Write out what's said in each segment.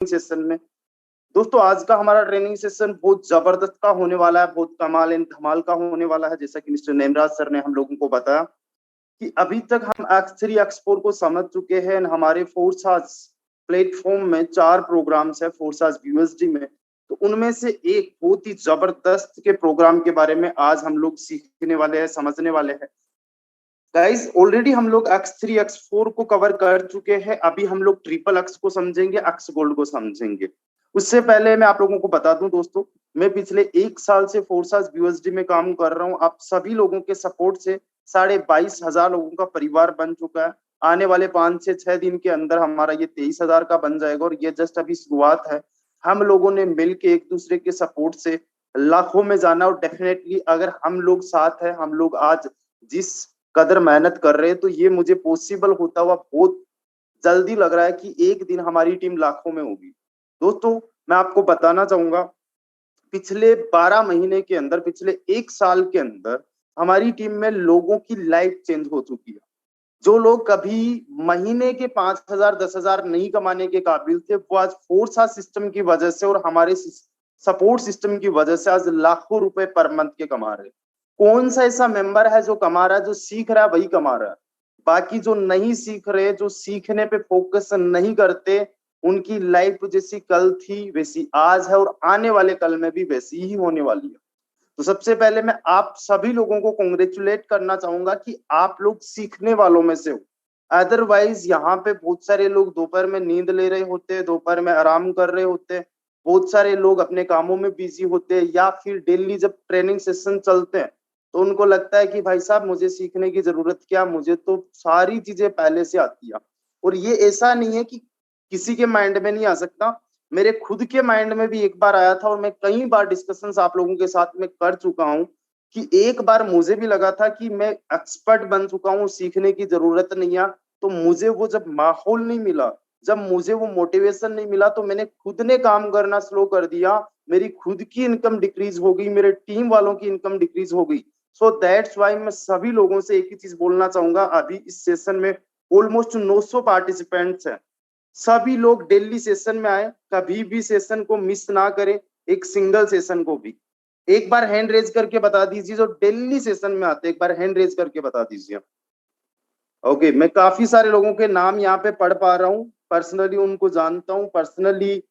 Session में। दोस्तों आज का हमारा ट्रेनिंग सेशन बहुत जबरदस्त का होने वाला है, बहुत कमाल एंड धमाल का होने वाला है। जैसा कि मिस्टर नेमराज सर ने हम लोगों को बताया कि अभी तक हम X3 X4 को समझ चुके हैं। हमारे फोर्साज प्लेटफॉर्म में 4 प्रोग्राम्स है फोर्साज यूएसडी में, तो उनमें से एक बहुत ही जबरदस्त के प्रोग्राम के बारे में आज हम लोग सीखने वाले हैं, समझने वाले हैं। गाइस ऑलरेडी हम लोग X3 X4 को कवर कर चुके हैं। अभी हम लोग ट्रिपल एक्स को समझेंगे, एक्स गोल्ड को समझेंगे। उससे पहले मैं आप लोगों को बता दूं दोस्तों, मैं पिछले 1 साल से फोर्साज यूएसडी में काम कर रहा हूं। आप सभी लोगों के सपोर्ट से 22,500 लोगों का परिवार बन चुका है। आने वाले 5 से 6 दिन के अंदर हमारा ये 23,000 का बन जाएगा और ये जस्ट अभी शुरुआत है। हम लोगों ने मिलके एक दूसरे के सपोर्ट से लाखों में जाना, और डेफिनेटली अगर हम लोग साथ है, हम लोग आज जिस कदर मेहनत कर रहे हैं, तो ये मुझे पॉसिबल होता हुआ बहुत जल्दी लग रहा है कि एक दिन हमारी टीम लाखों में होगी। दोस्तों मैं आपको बताना चाहूंगा, पिछले 12 महीने के अंदर, पिछले 1 साल के अंदर हमारी टीम में लोगों की लाइफ चेंज हो चुकी है। जो लोग कभी महीने के 5,000 10,000 नहीं कमाने के काबिल थे, वो आज फोर्सा सिस्टम की वजह से और हमारे सपोर्ट सिस्टम की वजह से आज लाखों रुपए पर मंथ के कमा रहे हैं। कौन सा ऐसा मेंबर है जो कमा रहा है? जो सीख रहा है वही कमा रहा है। बाकी जो नहीं सीख रहे, जो सीखने पे फोकस नहीं करते, उनकी लाइफ जैसी कल थी वैसी आज है और आने वाले कल में भी वैसी ही होने वाली है। तो सबसे पहले मैं आप सभी लोगों को कॉन्ग्रेचुलेट करना चाहूंगा कि आप लोग सीखने वालों में से हो। अदरवाइज यहाँ पे बहुत सारे लोग दोपहर में नींद ले रहे होते हैं, दोपहर में आराम कर रहे होते हैं, बहुत सारे लोग अपने कामों में बिजी होते हैं, या फिर डेली जब ट्रेनिंग सेशन चलते हैं तो उनको लगता है कि भाई साहब मुझे सीखने की जरूरत क्या, मुझे तो सारी चीजें पहले से आती है। और ये ऐसा नहीं है कि किसी के माइंड में नहीं आ सकता, मेरे खुद के माइंड में भी एक बार आया था और मैं कई बार डिस्कशंस आप लोगों के साथ में कर चुका हूं कि एक बार मुझे भी लगा था कि मैं एक्सपर्ट बन चुका हूं, सीखने की जरूरत नहीं है। तो मुझे वो जब माहौल नहीं मिला, जब मुझे वो मोटिवेशन नहीं मिला, तो मैंने खुद ने काम करना स्लो कर दिया। मेरी खुद की इनकम डिक्रीज हो गई, मेरे टीम वालों की इनकम डिक्रीज हो गई। सो दैट्स वाई मैं सभी लोगों से एक ही चीज बोलना चाहूंगा। अभी इस सेशन में ऑलमोस्ट 900 पार्टिसिपेंट्स हैं। सभी लोग डेली सेशन में आए, कभी भी सेशन को मिस ना करें, एक सिंगल सेशन को भी। एक बार हैंड रेज करके बता दीजिए जो डेली सेशन में आते, एक बार हैंड रेज करके बता दीजिए। ओके, मैं काफी सारे लोगों के नाम यहाँ पे पढ़ पा रहा हूँ, पर्सनली उनको जानता हूँ, पर्सनली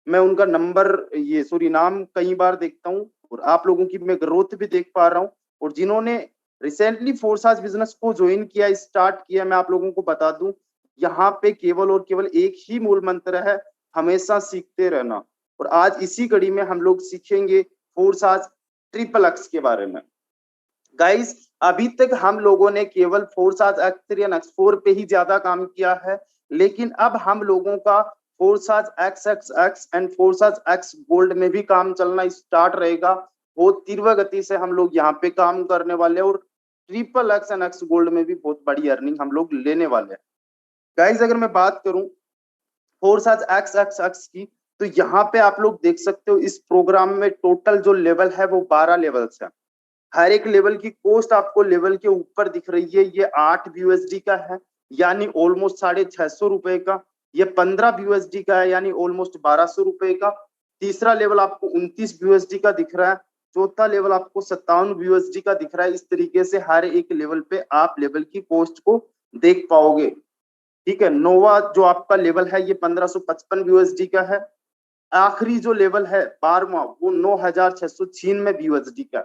मैं उनका नंबर ये सॉरी नाम कई बार देखता हूँ, और आप लोगों की मैं ग्रोथ भी देख पा रहा हूँ। और जिन्होंने रिसेंटली फोर्साज बिजनेस को ज्वाइन किया, स्टार्ट किया, मैं आप लोगों को बता दूं, यहाँ पे केवल और केवल एक ही मूल मंत्र है, हमेशा सीखते रहना। और आज इसी कड़ी में हम लोग सीखेंगे फोर्साज ट्रिपल एक्स के बारे में। गाइस अभी तक हम लोगों ने केवल फोर्साज X3 और X4 पे ही ज्यादा काम किया है, लेकिन अब हम लोगों का Forsage XXX and Forsage x gold में भी काम चलना स्टार्ट रहेगा। बहुत तीव्र गति से हम लोग यहाँ पे काम करने वाले हैं और triple x and x gold में भी बहुत बड़ी अर्निंग हम लोग लेने वाले हैं। गाइस अगर मैं बात करूं फोर्साज XXX की, तो यहाँ पे आप लोग देख सकते हो इस प्रोग्राम में टोटल जो लेवल है वो 12 लेवल्स है। हर एक लेवल की कॉस्ट आपको लेवल के ऊपर दिख रही है। ये 8 BUSD का है, यानी ऑलमोस्ट 650 रुपए का। ये 15 BUSD का है, यानी ऑलमोस्ट 1200 रुपए का। तीसरा लेवल आपको 29 BUSD का दिख रहा है। चौथा लेवल आपको 57 BUSD का दिख रहा है। इस तरीके से हर एक लेवल पे आप लेवल की कॉस्ट को देख पाओगे। ठीक है, नोवा जो आपका लेवल है ये 1555 BUSD का है। आखिरी जो लेवल है 12वां, वो 9,696 BUSD का।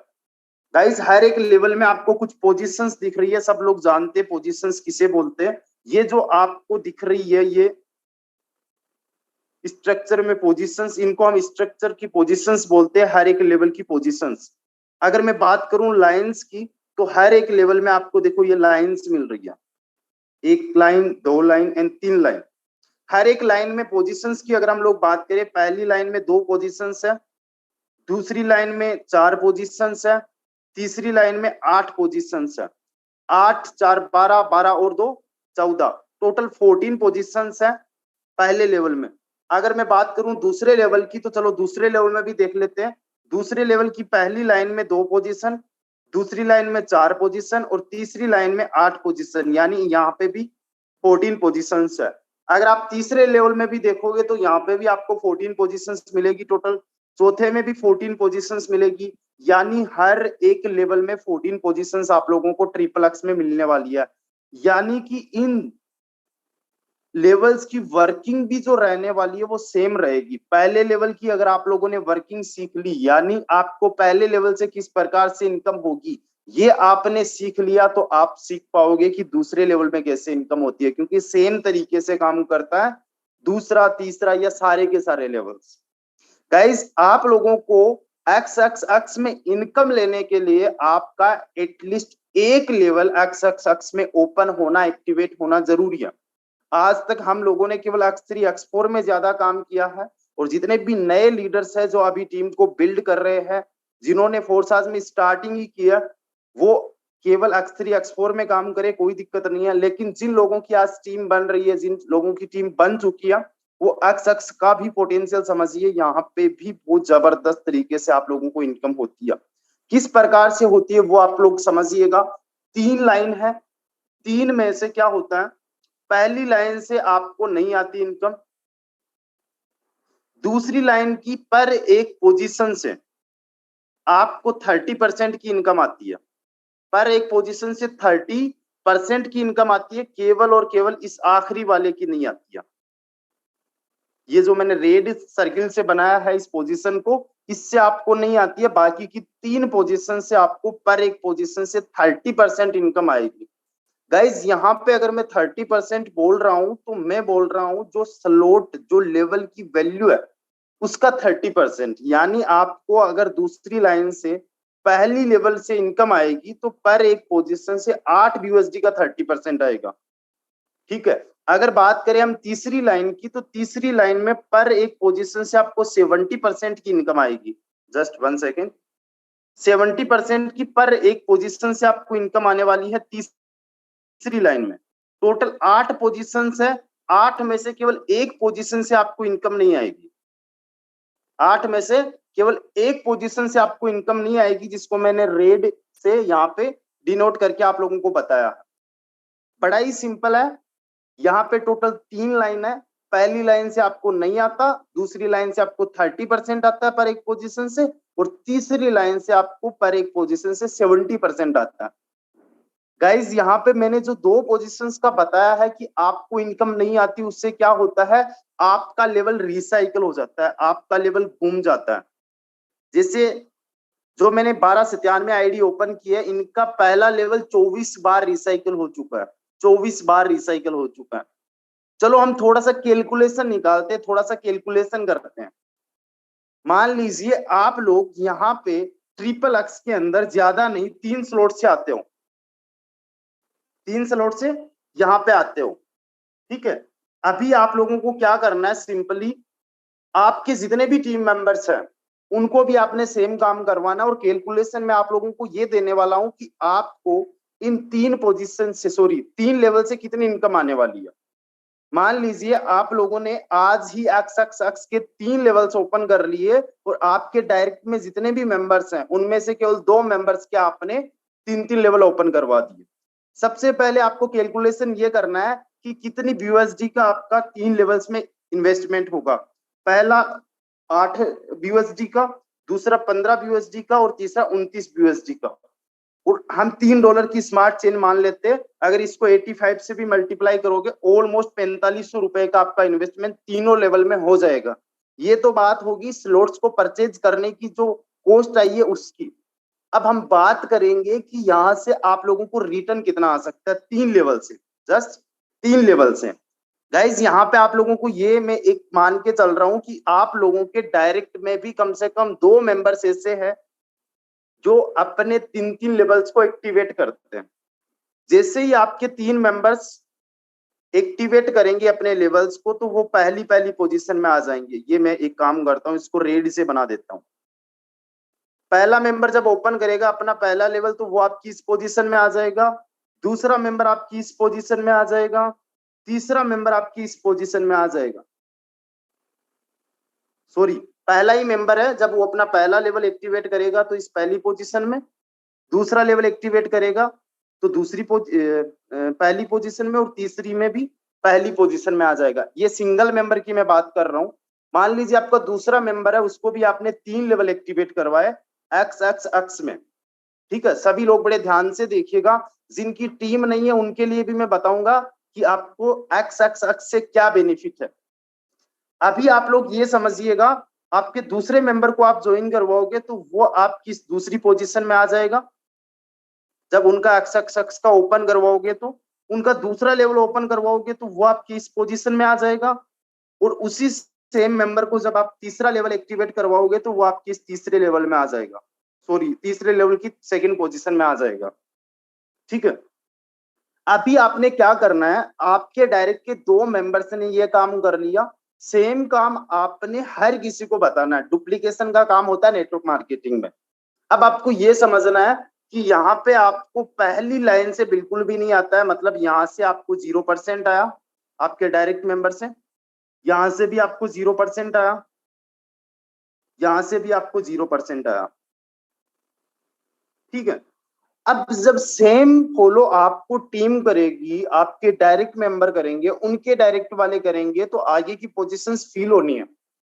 गाइस हर एक लेवल में आपको कुछ पोजीशंस दिख रही है, सब लोग जानते हैं पोजीशंस किसे बोलते हैं। ये जो आपको दिख रही है ये स्ट्रक्चर में पोजीशंस, इनको हम स्ट्रक्चर की पोजीशंस बोलते हैं, हर एक लेवल की पोजीशंस। अगर मैं बात करूं लाइंस की, तो हर एक लेवल में आपको देखो ये लाइंस मिल रही है, 1 लाइन 2 लाइन एंड 3 लाइन। हर एक लाइन में पोजीशंस की अगर हम लोग बात करें, पहली लाइन में 2 पोजीशंस है, दूसरी लाइन में 4 पोजीशंस है, तीसरी लाइन में 8 पोजीशंस है। 8 4 12, 12 और 2 14, टोटल 14 पोजीशंस है पहले लेवल में। अगर मैं बात करूं दूसरे लेवल की, तो चलो दूसरे लेवल में भी देख लेते हैं। दूसरे लेवल की पहली लाइन में 2 पोजीशन, दूसरी लाइन में 4 पोजीशन और तीसरी लाइन में 8 पोजीशन, यानी यहाँ पे भी 14 पोजीशंस है। अगर आप तीसरे लेवल में भी देखोगे तो यहाँ पे भी आपको 14 पोजीशंस मिलेगी टोटल, चौथे में भी 14 पोजीशंस मिलेगी, यानी हर एक लेवल में 14 पोजीशंस आप लोगों को ट्रिपल एक्स में मिलने वाली है। यानी कि इन लेवल्स की वर्किंग भी जो रहने वाली है वो सेम रहेगी। पहले लेवल की अगर आप लोगों ने वर्किंग सीख ली, यानी आपको पहले लेवल से किस प्रकार से इनकम होगी ये आपने सीख लिया, तो आप सीख पाओगे कि दूसरे लेवल में कैसे इनकम होती है, क्योंकि सेम तरीके से काम करता है दूसरा, तीसरा या सारे के सारे लेवल्स। गाइस, आप लोगों को एक्स एक्स एक्स में इनकम लेने के लिए आपका एटलीस्ट एक लेवल एक्स एक्स एक्स में ओपन होना, एक्टिवेट होना जरूरी है। आज तक हम लोगों ने केवल X3 X4 में ज्यादा काम किया है, और जितने भी नए लीडर्स हैं जो अभी टीम को बिल्ड कर रहे हैं, जिन्होंने फोर्साज में स्टार्टिंग ही किया, वो केवल X3 X4 में काम करे, कोई दिक्कत नहीं है। लेकिन जिन लोगों की आज टीम बन रही है, जिन लोगों की टीम बन चुकी है, वो एक्स एक्स का भी पोटेंशियल समझिए, यहाँ पे भी बहुत जबरदस्त तरीके से आप लोगों को इनकम होती है। किस प्रकार से होती है वो आप लोग समझिएगा। 3 लाइन है, 3 में से क्या होता है, पहली लाइन से आपको नहीं आती इनकम, दूसरी लाइन की पर एक पोजीशन से आपको 30% की इनकम आती है, पर एक पोजीशन से 30% की इनकम आती है, केवल और केवल इस आखिरी वाले की नहीं आती है। ये जो मैंने रेड सर्किल से बनाया है इस पोजीशन को, इससे आपको नहीं आती है, बाकी की 3 पोजीशन से आपको पर एक पोजीशन से 30% इनकम आएगी। गाइज, यहाँ पे अगर मैं 30% बोल रहा हूं तो मैं बोल रहा हूं जो स्लॉट, जो लेवल की वैल्यू है उसका 30%, यानी आपको अगर दूसरी लाइन से पहली लेवल से इनकम आएगी तो पर एक पोजीशन से 8 यूएसडी का 30% आएगा। ठीक है, अगर बात करें हम तीसरी लाइन की, तो तीसरी लाइन में पर एक पोजीशन से आपको 70% की इनकम आएगी। जस्ट 1 सेकेंड, 70% की पर एक पोजीशन से आपको इनकम आने वाली है तीसरी लाइन में। टोटल 8 पोजीशन है, 8 में से केवल एक पोजीशन से आपको इनकम नहीं आएगी, 8 में से केवल एक पोजीशन से आपको इनकम नहीं आएगी, जिसको मैंने रेड से यहाँ पे डिनोट करके आप लोगों को बताया है। बड़ा ही सिंपल है। यहाँ पे टोटल 3 लाइन है, पहली लाइन से आपको नहीं आता, दूसरी लाइन से आपको 30% आता है पर एक पोजीशन से, और तीसरी लाइन से आपको पर एक पोजीशन से 70% आता है। गाइज, यहाँ पे मैंने जो 2 पोजीशंस का बताया है कि आपको इनकम नहीं आती, उससे क्या होता है, आपका लेवल रिसाइकल हो जाता है, आपका लेवल घूम जाता है। जैसे जो मैंने 1297 आईडी ओपन की है, इनका पहला लेवल 24 बार रिसाइकल हो चुका है, 24 बार रिसाइकल हो चुका है। चलो हम थोड़ा सा कैलकुलेशन निकालते हैं, थोड़ा सा कैलकुलेशन करते हैं। मान लीजिए आप लोग यहाँ पे ट्रिपल एक्स के अंदर ज्यादा नहीं 3 स्लॉट से आते हो, 3 स्लॉट से यहाँ पे आते हो। ठीक है, अभी आप लोगों को क्या करना है, सिंपली आपके जितने भी टीम मेंबर्स हैं उनको भी आपने सेम काम करवाना, और कैलकुलेशन में आप लोगों को ये देने वाला हूं कि आपको इन 3 पोजीशन से, सॉरी 3 लेवल से कितनी इनकम आने वाली है। मान लीजिए आप लोगों ने आज ही एक्स एक्स एक्स के 3 लेवल्स ओपन कर लिए, और आपके डायरेक्ट में जितने भी मेंबर्स हैं उनमें से केवल 2 मेंबर्स के आपने 3-3 लेवल ओपन करवा दिए। सबसे पहले आपको कैलकुलेशन ये करना है कि कितनी यूएसडी का आपका 3 लेवल्स में इन्वेस्टमेंट होगा। पहला 8 यूएसडी का, दूसरा 15 यूएसडी का, और तीसरा 29 यूएसडी का। और हम $3 की स्मार्ट चेन मान लेते हैं, अगर इसको 85 से भी मल्टीप्लाई करोगे, ऑलमोस्ट 4500 रुपए का आपका इन्वेस्टमेंट तीनों लेवल में हो जाएगा। ये तो बात होगी स्लॉट्स को परचेज करने की, जो कॉस्ट आई है उसकी। अब हम बात करेंगे कि यहाँ से आप लोगों को रिटर्न कितना आ सकता है 3 लेवल से, जस्ट 3 लेवल से। गाइज, यहाँ पे आप लोगों को ये मैं एक मान के चल रहा हूं कि आप लोगों के डायरेक्ट में भी कम से कम 2 मेंबर्स ऐसे हैं जो अपने 3-3 लेवल्स को एक्टिवेट करते हैं। जैसे ही आपके 3 मेंबर्स एक्टिवेट करेंगे अपने लेवल्स को, तो वो पहली पोजीशन में आ जाएंगे। ये मैं एक काम करता हूँ, इसको रेड से बना देता हूँ। पहला मेंबर जब ओपन करेगा अपना पहला लेवल, तो वो आपकी इस पोजीशन में आ जाएगा, दूसरा मेंबर आपकी इस पोजीशन में आ जाएगा, तीसरा मेंबर आपकी इस पोजीशन में आ जाएगा। सॉरी, पहला ही मेंबर है, जब वो अपना पहला लेवल एक्टिवेट करेगा तो इस पहली पोजीशन में, दूसरा लेवल एक्टिवेट करेगा तो दूसरी पहली पोजीशन में, और तीसरी में भी पहली पोजीशन में आ जाएगा। ये सिंगल मेंबर की मैं बात कर रहा हूं। मान लीजिए आपका दूसरा मेंबर है, उसको भी आपने 3 लेवल एक्टिवेट करवाए एक्स एक्स एक्स में। ठीक है, सभी लोग बड़े ध्यान से देखिएगा, जिनकी टीम नहीं है उनके लिए भी मैं बताऊंगा कि आपको एक्स एक्स एक्स से क्या बेनिफिट है। अभी आप लोग ये समझिएगा, आपके दूसरे मेंबर को आप ज्वाइन करवाओगे तो वो आपकी दूसरी पोजीशन में आ जाएगा। जब उनका एक्स एक्स एक्स का ओपन करवाओगे तो उनका दूसरा लेवल ओपन करवाओगे तो वो आपकी इस पोजीशन में आ जाएगा। और उसी सेम मेंबर को जब आप तीसरा लेवल एक्टिवेट करवाओगे तो वो आपकी इस तीसरे लेवल में आ जाएगा, सॉरी तीसरे लेवल की सेकंड पोजीशन में आ जाएगा। ठीक है, अभी आपने क्या करना है, आपके डायरेक्ट के 2 मेंबर्स ने ये काम कर लिया, सेम काम आपने हर किसी को बताना है। डुप्लीकेशन का काम होता है नेटवर्क मार्केटिंग में। अब आपको ये समझना है कि यहाँ पे आपको पहली लाइन से बिल्कुल भी नहीं आता है, मतलब यहाँ से आपको 0% आया आपके डायरेक्ट मेंबर से, यहां से भी आपको 0% आया, यहां से भी आपको 0% आया। ठीक है, अब जब सेम फॉलो आपको टीम करेगी, आपके डायरेक्ट मेंबर करेंगे, उनके डायरेक्ट वाले करेंगे, तो आगे की पोजीशंस फिल होनी है।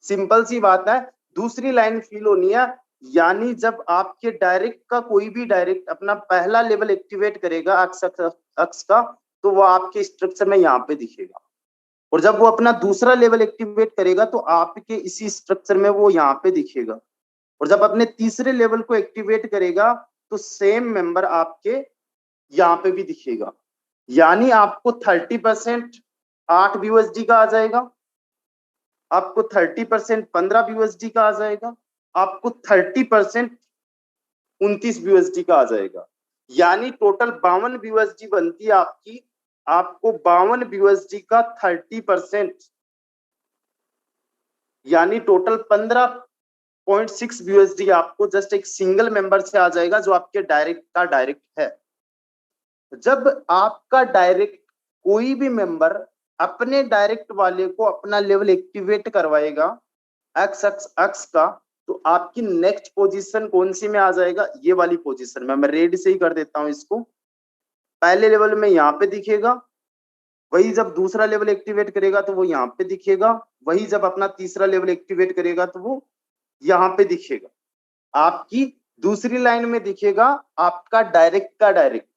सिंपल सी बात है, दूसरी लाइन फिल होनी है। यानी जब आपके डायरेक्ट का कोई भी डायरेक्ट अपना पहला लेवल एक्टिवेट करेगा अक्स का, तो वो आपके स्ट्रक्चर में यहाँ पे दिखेगा। और जब वो अपना दूसरा लेवल एक्टिवेट करेगा तो आपके इसी स्ट्रक्चर में वो यहाँ पे दिखेगा। और जब अपने तीसरे लेवल को एक्टिवेट करेगा तो सेम मेंबर आपके यहाँ पे भी दिखेगा। यानी आपको 30% 8 BUSD का आ जाएगा, आपको 30% 15 BUSD का आ जाएगा, आपको 30% 29 BUSD का आ जाएगा। यानी टोटल 52 BUSD बनती है आपकी। आपको 52 BUSD का 30%, यानी टोटल 15.6 BUSD आपको जस्ट एक सिंगल मेंबर से आ जाएगा, जो आपके डायरेक्ट का डायरेक्ट है। जब आपका डायरेक्ट कोई भी मेंबर अपने डायरेक्ट वाले को अपना लेवल एक्टिवेट करवाएगा एक्स एक्स एक्स का, तो आपकी नेक्स्ट पोजीशन कौन सी में आ जाएगा, ये वाली पोजीशन में। मैं रेड से ही कर देता हूं इसको। पहले लेवल में यहाँ पे दिखेगा, वही जब दूसरा लेवल एक्टिवेट करेगा तो वो यहाँ पे दिखेगा, वही जब अपना तीसरा लेवल एक्टिवेट करेगा तो वो यहाँ पे दिखेगा। आपकी दूसरी लाइन में दिखेगा आपका डायरेक्ट का डायरेक्ट,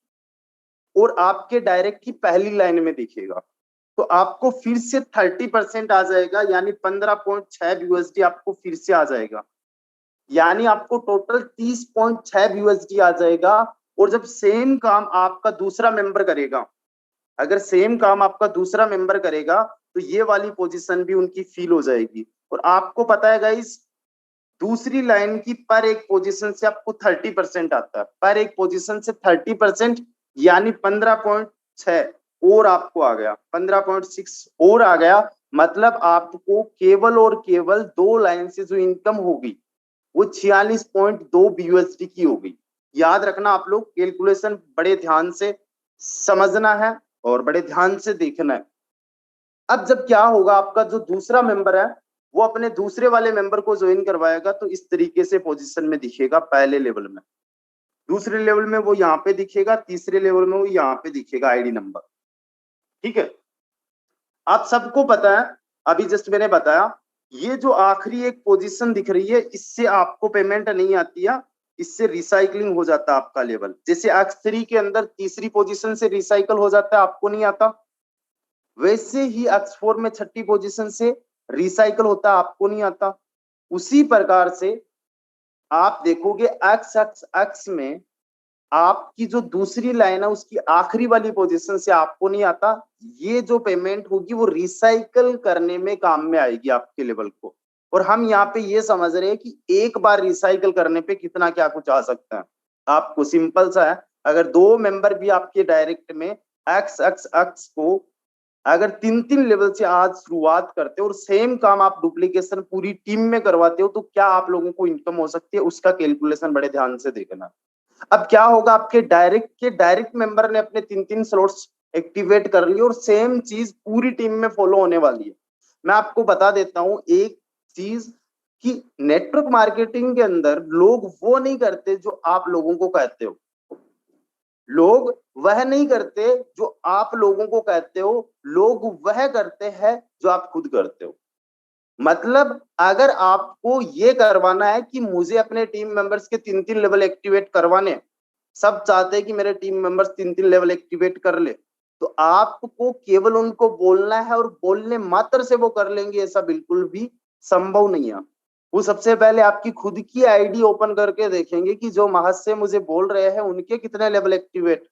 और आपके डायरेक्ट की पहली लाइन में दिखेगा। तो आपको फिर से 30% आ जाएगा, यानी 15.6 BUSD आपको फिर से आ जाएगा। यानी आपको टोटल 30.6 BUSD आ जाएगा। और जब सेम काम आपका दूसरा मेंबर करेगा, अगर सेम काम आपका दूसरा मेंबर करेगा तो ये वाली पोजीशन भी उनकी फील हो जाएगी। और आपको पता है गाइस, दूसरी लाइन की पर एक पोजीशन से आपको 30% आता है, पर एक पोजीशन से 30%, यानी 15.6 और आपको आ गया, 15.6 और आ गया। मतलब आपको केवल और केवल 2 लाइन से जो इनकम होगी वो 46.2 BUSD की होगी। याद रखना, आप लोग कैलकुलेशन बड़े ध्यान से समझना है और बड़े ध्यान से देखना है। अब जब क्या होगा, आपका जो दूसरा मेंबर है वो अपने दूसरे वाले मेंबर को ज्वाइन करवाएगा, तो इस तरीके से पोजीशन में दिखेगा। पहले लेवल में, दूसरे लेवल में वो यहाँ पे दिखेगा, तीसरे लेवल में वो यहाँ पे दिखेगा आईडी नंबर। ठीक है, आप सबको पता है, अभी जस्ट मैंने बताया, ये जो आखिरी एक पोजीशन दिख रही है इससे आपको पेमेंट नहीं आती है, इससे रिसाइकलिंग हो जाता है आपका लेवल। जैसे X3 के अंदर तीसरी पोजीशन से रिसाइकल हो जाता है, आपको नहीं आता, वैसे ही X4 में छठी पोजीशन से रिसाइकल होता है, आपको नहीं आता। उसी प्रकार से आप देखोगे एक्स एक्स एक्स में आपकी जो दूसरी लाइन है उसकी आखिरी वाली पोजीशन से आपको नहीं आता, ये जो पेमेंट होगी वो रिसाइकल करने में काम में आएगी आपके लेवल को। और हम यहाँ पे ये समझ रहे हैं कि एक बार रिसाइकल करने पे कितना क्या कुछ आ सकता है। आपको सिंपल सा है, अगर 2 मेंबर भी आपके डायरेक्ट में एक्स एक्स एक्स को अगर 3-3 लेवल से आज शुरुआत करते हो और सेम काम आप डुप्लीकेशन पूरी टीम में करवाते हो, तो क्या आप लोगों को इनकम हो सकती है, उसका कैलकुलेशन बड़े ध्यान से देखना। अब क्या होगा, आपके डायरेक्ट मेंबर ने अपने 3-3 स्लॉट्स एक्टिवेट कर लिए और सेम चीज पूरी टीम में फॉलो होने वाली है। मैं आपको बता देता हूं एक चीज कि नेटवर्क मार्केटिंग के अंदर लोग वो नहीं करते जो आप लोगों को कहते हो। लोग वह नहीं करते जो आप लोगों को कहते हो, लोग वह करते हैं जो आप खुद करते हो। मतलब अगर आपको ये करवाना है कि मुझे अपने टीम मेंबर्स के 3-3 लेवल एक्टिवेट करवाने, सब चाहते हैं कि मेरे टीम मेंबर्स 3-3 लेवल एक्टिवेट कर ले, तो आपको केवल उनको बोलना है और बोलने मात्र से वो कर लेंगे, ऐसा बिल्कुल भी संभव नहीं है। वो सबसे पहले आपकी खुद की आईडी ओपन करके देखेंगे कि जो महज से मुझे बोल रहे हैं उनके कितने लेवल एक्टिवेट।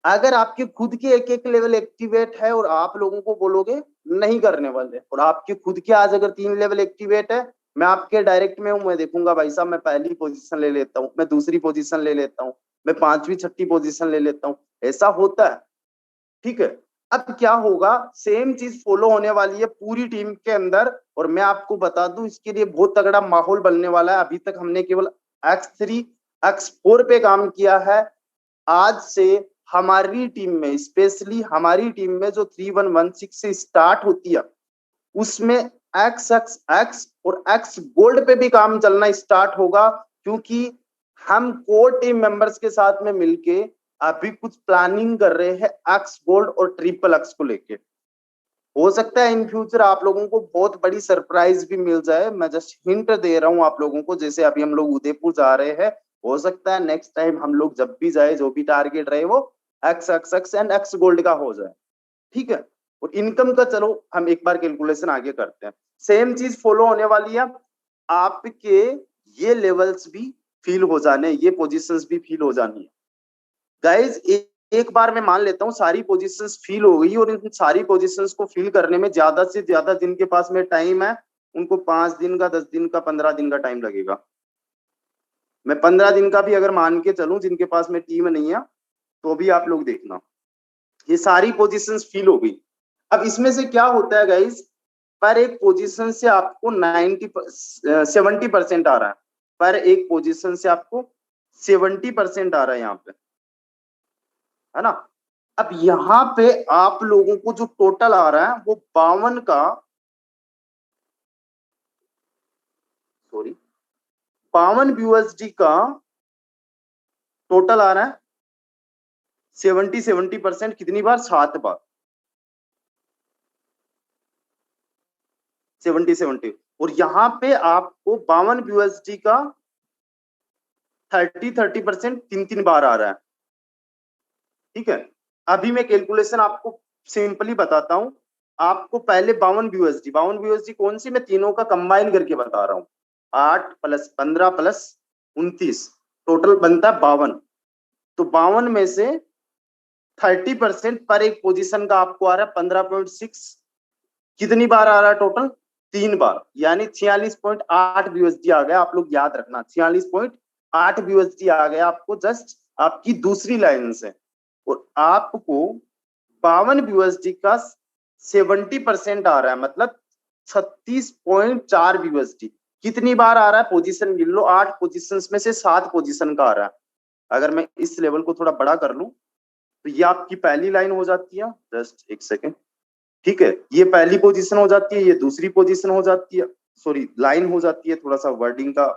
अगर आपके खुद के एक एक लेवल एक्टिवेट है और आप लोगों को बोलोगे नहीं करने वाले, और आपके खुद के आज अगर 3 लेवल एक्टिवेट है, मैं आपके डायरेक्ट में हूं, मैं देखूंगा भाई साहब मैं पहली पोजीशन ले लेता हूं, मैं दूसरी पोजीशन ले लेता हूं, मैं 5वीं 6ठी पोजीशन ले लेता हूं, ऐसा होता है। ठीक है। अब क्या होगा, सेम चीज फॉलो होने वाली है पूरी टीम के अंदर, और मैं आपको बता दूं इसके लिए बहुत तगड़ा माहौल बनने वाला है। अभी तक हमने केवल X3 X4 पे काम किया है। आज से हमारी टीम में, स्पेशली हमारी टीम में जो 3116 से स्टार्ट होती है, उसमें एक्स और एक्स गोल्ड पे भी काम चलना स्टार्ट होगा, क्योंकि हम कोर टीम मेंबर्स के साथ में मिलके अभी कुछ प्लानिंग कर रहे हैं एक्स गोल्ड और ट्रिपल एक्स को लेके। हो सकता है इन फ्यूचर आप लोगों को बहुत बड़ी सरप्राइज भी मिल जाए, मैं जस्ट हिंट दे रहा हूं आप लोगों को। जैसे अभी हम लोग उदयपुर जा रहे हैं, हो सकता है नेक्स्ट टाइम हम लोग जब भी जाए, जो भी टारगेट रहे वो x x x and x gold का हो जाए। ठीक है। और इनकम का चलो हम एक बार कैलकुलेशन आगे करते हैं। सेम चीज फॉलो होने वाली है, आपके ये लेवल्स भी फील हो जाने, ये पोजीशंस भी फील हो जानी है गाइज। एक बार मैं मान लेता हूँ सारी पोजीशंस फील हो गई, और इन सारी पोजीशंस को फील करने में ज्यादा से ज्यादा जिनके पास में टाइम है, उनको 5 दिन का, 10 दिन का, 15 दिन का टाइम लगेगा। मैं 15 दिन का भी अगर मान के चलूं, जिनके पास में टीम नहीं है, तो भी आप लोग देखना ये सारी पोजीशंस फील हो गई। अब इसमें से क्या होता है गाइज, पर एक पोजीशन से आपको 70% आ रहा है, पर एक पोजीशन से आपको 70% आ रहा है यहाँ पे, है ना। अब यहाँ पे आप लोगों को जो टोटल आ रहा है वो 52 का, सॉरी 52 यूएसडी का टोटल आ रहा है। 70% कितनी बार, 7 बार 70 और यहाँ पे आपको 52 यूएसडी का 30% 3-3 बार आ रहा है। ठीक है। अभी मैं कैलकुलेशन आपको सिंपली बताता हूं। आपको पहले 52 यूएसडी कौन सी, मैं तीनों का कंबाइन करके बता रहा हूँ। 8 + 15 + 29 टोटल बनता है 52। तो 52 में से 30% पर एक पोजीशन का आपको आ रहा है 15.6। कितनी बार आ रहा है टोटल, 3 बार, यानी 46.8 यूएसडी आ गया। आप लोग याद रखना 46.8 यूएसडी आ गया आपको जस्ट आपकी दूसरी लाइन से। और आपको 52 यूएसडी का 70% आ रहा है, मतलब 36.4 यूएसडी। कितनी बार आ रहा है, पोजीशन गिन लो, 8 पोजीशंस में से 7 पोजीशन का आ रहा है। अगर मैं इस लेवल को थोड़ा बड़ा कर लूं, तो ये आपकी पहली लाइन हो जाती है, जस्ट एक सेकेंड। ठीक है, ये पहली पोजीशन हो जाती है, ये दूसरी पोजीशन हो जाती है, सॉरी लाइन हो जाती है, थोड़ा सा वर्डिंग का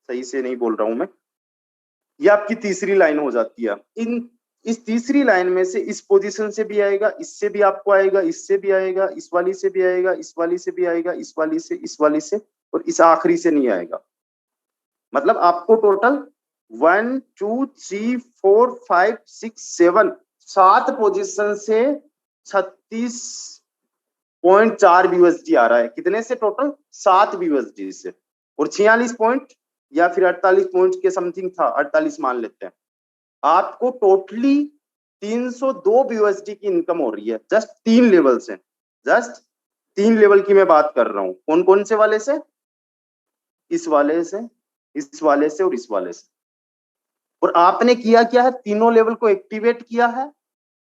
सही से नहीं बोल रहा हूं मैं। ये आपकी तीसरी लाइन हो जाती है। इस तीसरी लाइन में से इस पोजीशन से भी आएगा, इससे भी आपको आएगा, इससे भी आएगा, इस वाली से भी आएगा, इस वाली से भी आएगा, इस वाली से, इस वाली से, और इस आखिरी से नहीं आएगा। मतलब आपको टोटल 1 2 3 4 5 6 7 7 पोजीशन से 36.4 यूएसडी आ रहा है। कितने से, टोटल 7 यूएसडी से। और 46 पॉइंट या फिर 48 पॉइंट के समथिंग था, 48 मान लेते हैं। आपको टोटली 302 यूएसडी की इनकम हो रही है, जस्ट 3 लेवल से। जस्ट 3 लेवल की मैं बात कर रहा हूं। कौन कौन से वाले से, इस वाले से, इस वाले से और इस वाले से। और आपने किया क्या है, तीनों लेवल को एक्टिवेट किया है